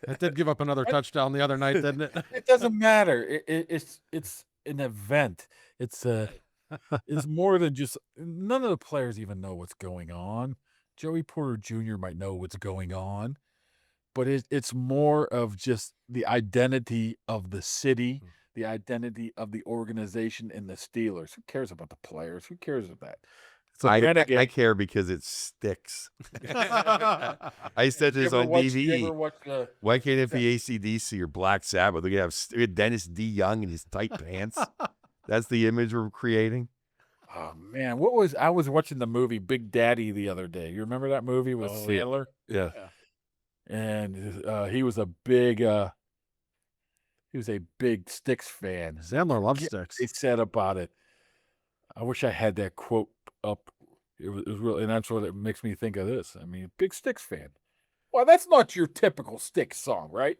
It did give up another touchdown the other night, didn't it? It doesn't matter. It's an event. It's more than just. None of the players even know what's going on. Joey Porter Jr. might know what's going on, but it's more of just the identity of the city, the identity of the organization, and the Steelers. Who cares about the players? Who cares about that? I care because it sticks. I said this on TV. Why can't it be AC/DC or Black Sabbath? We have Dennis D. Young in his tight pants. That's the image we're creating. Oh man, I was watching the movie Big Daddy the other day. You remember that movie with Sandler? Yeah. And he was a big Styx fan. Sandler loves Styx. He said about it. I wish I had that quote up. It was really, and that's what it makes me think of this. I mean, big Styx fan. Well, that's not your typical Styx song, right?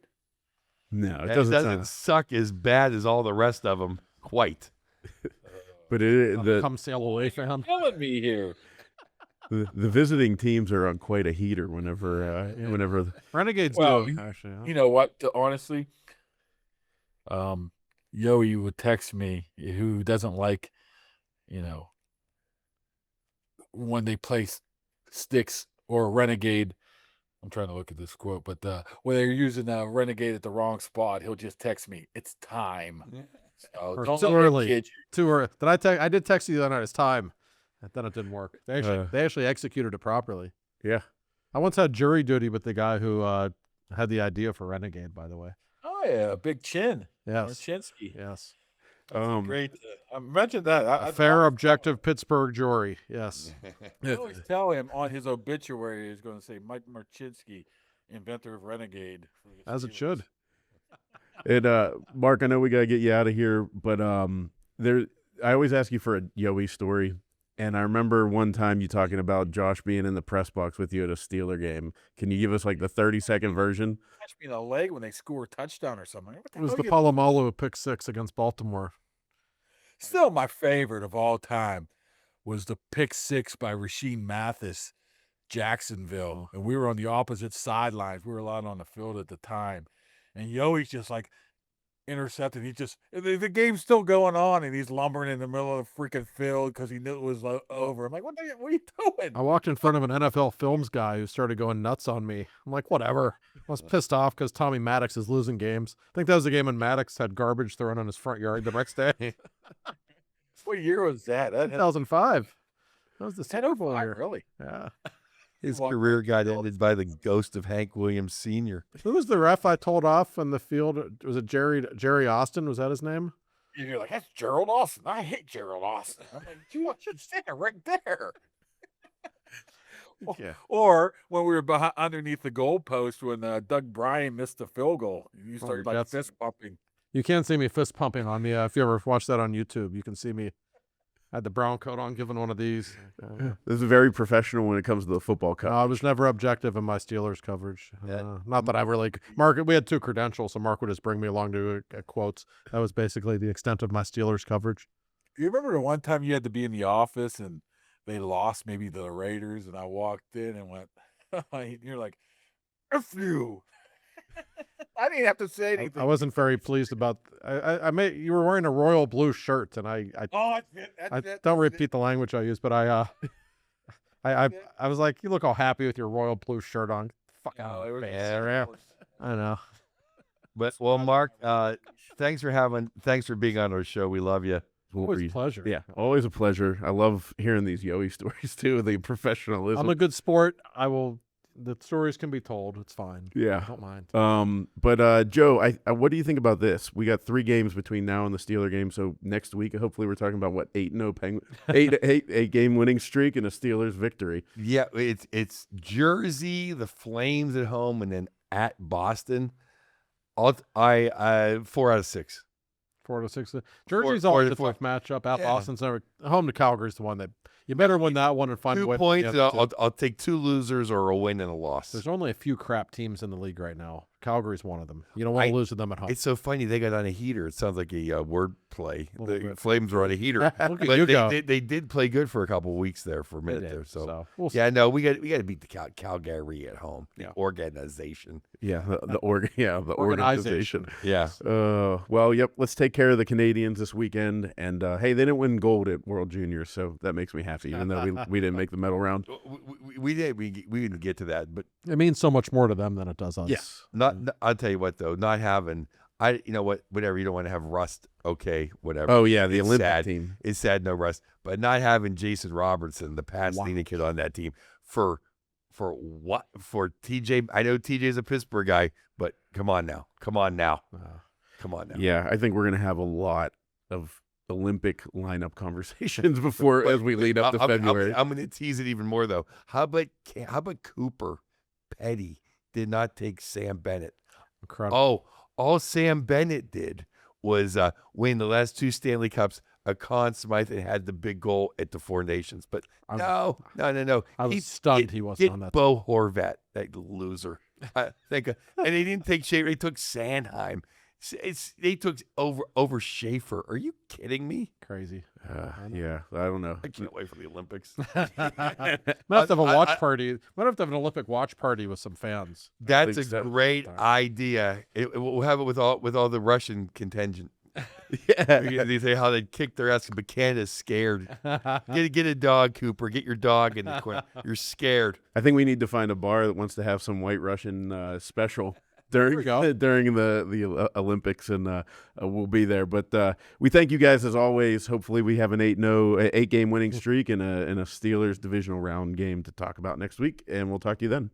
No, it doesn't suck as bad as all the rest of them. Quite. But come sail away, fam. Killing me here. The visiting teams are on quite a heater whenever Renegades do. Actually, you know what? Honestly, Yoey would text me who doesn't like, when they play Sticks or Renegade. I'm trying to look at this quote, but when they're using Renegade at the wrong spot, he'll just text me, "It's time." So Or don't too let that early. kid you. Too early. I did text you the other night. It's time. And then it didn't work. They actually executed it properly. Yeah. I once had jury duty with the guy who had the idea for Renegade, by the way. Oh yeah, Big Chin. Yes. Marchinsky. Yes. Great. I mentioned that. A fair, objective Pittsburgh jury. Yes. I always tell him on his obituary he's going to say Mike Marchinsky, inventor of Renegade. As it should. And Mark, I know we got to get you out of here, but I always ask you for a Yowie story. And I remember one time you talking about Josh being in the press box with you at a Steeler game. Can you give us like the 30-second version? Catch me in the leg when they score a touchdown or something. It was the Palomalu pick 6 against Baltimore. Still, my favorite of all time was the pick 6 by Rasheed Mathis, Jacksonville. And we were on the opposite sidelines. We were allowed on the field at the time. And Yowie's just like intercepted. The game's still going on, and he's lumbering in the middle of the freaking field because he knew it was over. I'm like, what are you doing? I walked in front of an NFL films guy who started going nuts on me. I'm like, whatever. I was pissed off because Tommy Maddox is losing games. I think that was the game when Maddox had garbage thrown on his front yard the next day. What year was that? 2005. That was the Super Bowl year. Really? Yeah. His career got ended by the ghost of Hank Williams Sr. Who was the ref I told off on the field? Was it Jerry Austin? Was that his name? And you're like, that's Gerald Austin. I hate Gerald Austin. I'm like, you should stand right there. Yeah. Or when we were underneath the goalpost when Doug Bryan missed the field goal, you started like fist pumping. You can't see me fist pumping on me. If you ever watch that on YouTube, you can see me. I had the brown coat on, giving one of these. This is very professional when it comes to the football cup. I was never objective in my Steelers coverage. Not that I really Mark. We had 2 credentials, so Mark would just bring me along to quotes. That was basically the extent of my Steelers coverage. You remember the one time you had to be in the office and they lost, maybe the Raiders, and I walked in and went, you're like, F you. I didn't have to say anything. I wasn't very pleased about. You were wearing a royal blue shirt, and that's it. Don't repeat the language I used, but I was like, you look all happy with your royal blue shirt on. Fuck out. I know. But Mark, thanks for being on our show. We love you. Always a pleasure. Yeah, always a pleasure. I love hearing these Yowie stories too. The professionalism. I'm a good sport. The stories can be told. It's fine. Yeah. I don't mind. But Joe, what do you think about this? We got 3 games between now and the Steeler game. So next week, hopefully we're talking about what, 8-0 Penguin, 8 game winning streak and a Steelers victory. Yeah. It's Jersey, the Flames at home, and then at Boston. 4 out of 6. 4 out of 6. Jersey's always a tough matchup. At Boston's never. Home to Calgary's the one that you better win that one and find 2 a way. points. I'll take 2 losers or a win and a loss. There's only a few crap teams in the league right now. Calgary's one of them. You don't want to lose to them at home. It's so funny. They got on a heater. It sounds like a word play. The Flames were on a heater. Look at but you go. They did play good for a couple of weeks there for a minute there. So we'll see. yeah, no, we got to beat the Calgary at home. The organization. Yeah, the organization. Yeah. Well, yep. Let's take care of the Canadians this weekend. And hey, they didn't win gold at World Juniors, so that makes me happy. Even though we didn't make the medal round. We didn't get to that, but it means so much more to them than it does us. Yes. I'll tell you what though, not having whatever, you don't want to have Rust. Okay, whatever. Oh yeah, the Olympic sad. team. It's sad, no Rust, but not having Jason Robertson, the Pasadena kid, on that team for what? For TJ. I know TJ's a Pittsburgh guy, but come on now. Yeah, I think we're gonna have a lot of Olympic lineup conversations as we lead up to February. I'm going to tease it even more though. How about Cooper Petty did not take Sam Bennett? Incredible. Oh, all Sam Bennett did was win the last 2 Stanley Cups. A Conn Smythe and had the big goal at the Four Nations, but no. I was stunned he wasn't on that. Bo Horvat, that loser. And they didn't take Schaefer. They took Sandheim. They took over Schaefer. Are you kidding me? Crazy. Yeah, I don't know. I can't wait for the Olympics. Might have to have a watch party. Might have to have an Olympic watch party with some fans. That's a great idea. We'll have it with all the Russian contingent. Yeah. They say how they'd kick their ass, but Canada's scared. Get a dog, Cooper. Get your dog in the corner. You're scared. I think we need to find a bar that wants to have some White Russian special during the Olympics, and we'll be there. But we thank you guys as always. Hopefully, we have an 8-game winning streak and a Steelers divisional round game to talk about next week, and we'll talk to you then.